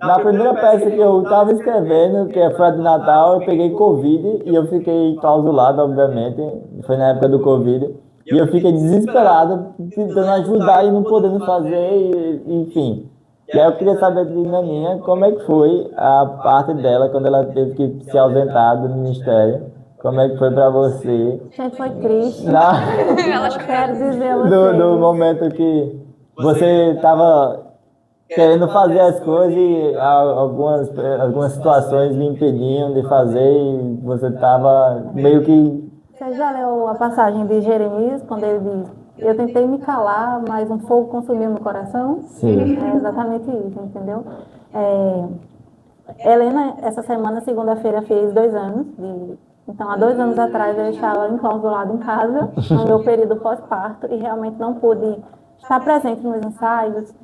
na primeira peça que eu estava escrevendo, que foi a de Natal, eu peguei Covid e eu fiquei clausulado, obviamente. Foi na época do Covid. E eu fiquei desesperado, tentando ajudar e não podendo fazer, enfim. E aí eu queria saber de Naninha como é que foi a parte dela quando ela teve que se ausentar do ministério. Como é que foi pra você? Gente, foi triste. Quero dizer a você. Do momento que você estava querendo fazer as coisas e algumas situações lhe impediam de fazer e você estava meio que... Você já leu a passagem de Jeremias, quando ele diz: eu tentei me calar, mas um fogo consumiu meu coração? Sim. É exatamente isso, entendeu? Helena, essa semana, segunda-feira, fez 2 anos. Então, há 2 anos atrás, eu estava enclausurada em casa, no meu período pós-parto, e realmente não pude estar presente nos ensaios.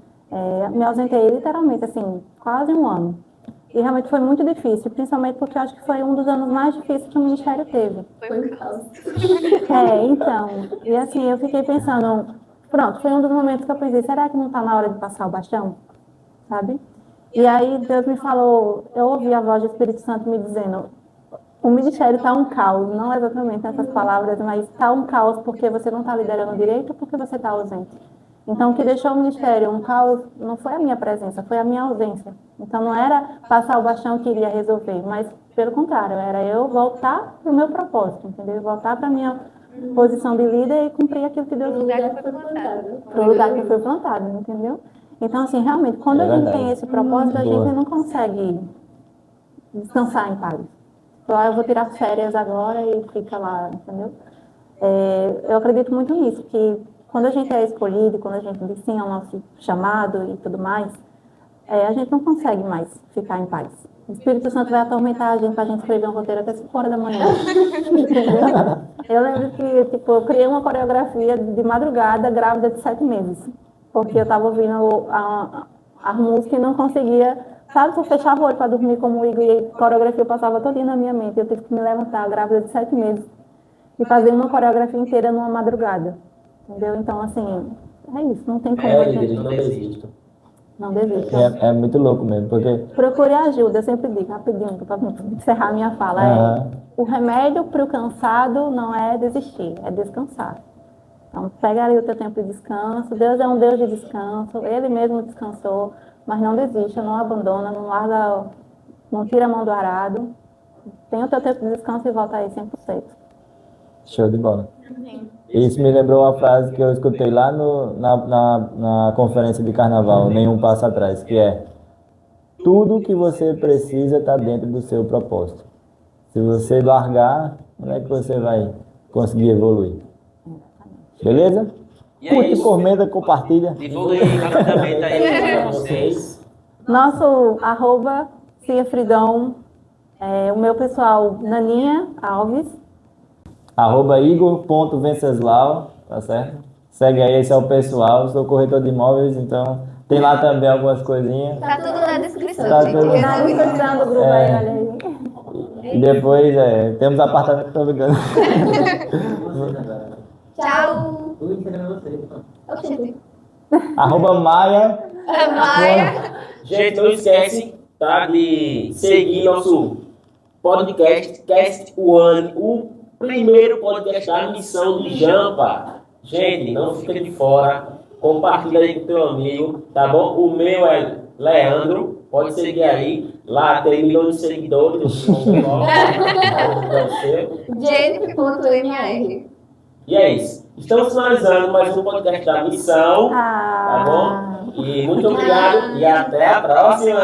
Me ausentei literalmente, assim, quase 1 ano. E realmente foi muito difícil, principalmente porque eu acho que foi um dos anos mais difíceis que o Ministério teve. Foi um caos. Então, e assim, eu fiquei pensando, pronto, foi um dos momentos que eu pensei, será que não está na hora de passar o bastão? Sabe? E aí Deus me falou, eu ouvi a voz do Espírito Santo me dizendo, o ministério está um caos, não exatamente essas palavras, mas está um caos porque você não está liderando direito ou porque você está ausente. Então, o que deixou o ministério um caos não foi a minha presença, foi a minha ausência. Então, não era passar o bastão que iria resolver, mas, pelo contrário, era eu voltar para o meu propósito, entendeu? Voltar para a minha posição de líder e cumprir aquilo que Deus me deu para o lugar que foi plantado, entendeu? Então, assim, realmente, quando a gente tem esse propósito, a gente não consegue descansar em paz. Então, eu vou tirar férias agora e fica lá, entendeu? Eu acredito muito nisso, que quando a gente é escolhido, quando a gente diz sim ao nosso chamado e tudo mais, a gente não consegue mais ficar em paz. O Espírito Santo vai atormentar a gente para a gente escrever um roteiro até 5 horas da manhã. Entendeu? Eu lembro que tipo, eu criei uma coreografia de madrugada, grávida de 7 meses. Porque eu estava ouvindo a música e não conseguia, sabe, se eu fechava o olho para dormir como o Igor e a coreografia passava todinha na minha mente. Eu tive que me levantar, grávida de 7 meses, e fazer uma coreografia inteira numa madrugada. Entendeu? Então, assim, é isso, não tem como a gente... Não desisto. Não desista. É muito louco mesmo, porque... Procure ajuda, eu sempre digo, rapidinho, para encerrar minha fala. O remédio para o cansado não é desistir, é descansar. Então, pega ali o teu tempo de descanso. Deus é um Deus de descanso, Ele mesmo descansou, mas não desista, não abandona, não larga, não tira a mão do arado. Tem o teu tempo de descanso e volta aí 100%. Show de bola. Isso me lembrou uma frase que eu escutei lá na conferência de carnaval, Nenhum Passo Atrás, que é: tudo que você precisa está dentro do seu propósito. Se você largar, como é que você vai conseguir evoluir? Beleza? Curte, comenta, compartilha. Divulgue rapidamente aí para vocês. Nosso @CiaFreedom, o meu pessoal, Naninha Alves. @Igor.Venceslau, tá certo? Segue aí, esse é o pessoal, eu sou corretor de imóveis, então tem lá também algumas coisinhas. Tá tudo na descrição, Tá gente. tudo. Na descrição do grupo aí, olha aí. E depois temos apartamento, tô brincando. Vocês agora. Tchau. O Instagram é vocês. Oxente. @Maia. Maia. Gente, não esquece, tá, de seguir nosso podcast, Cast One, o primeiro podcast da missão de Jampa. Gente, não fica de fora, compartilha aí com teu amigo, tá bom? O meu é Leandro, pode seguir aí, lá tem milhões de seguidores. Jennifer.mr. E é isso. Estamos finalizando mais um podcast da missão, tá bom? E muito obrigado e até a próxima!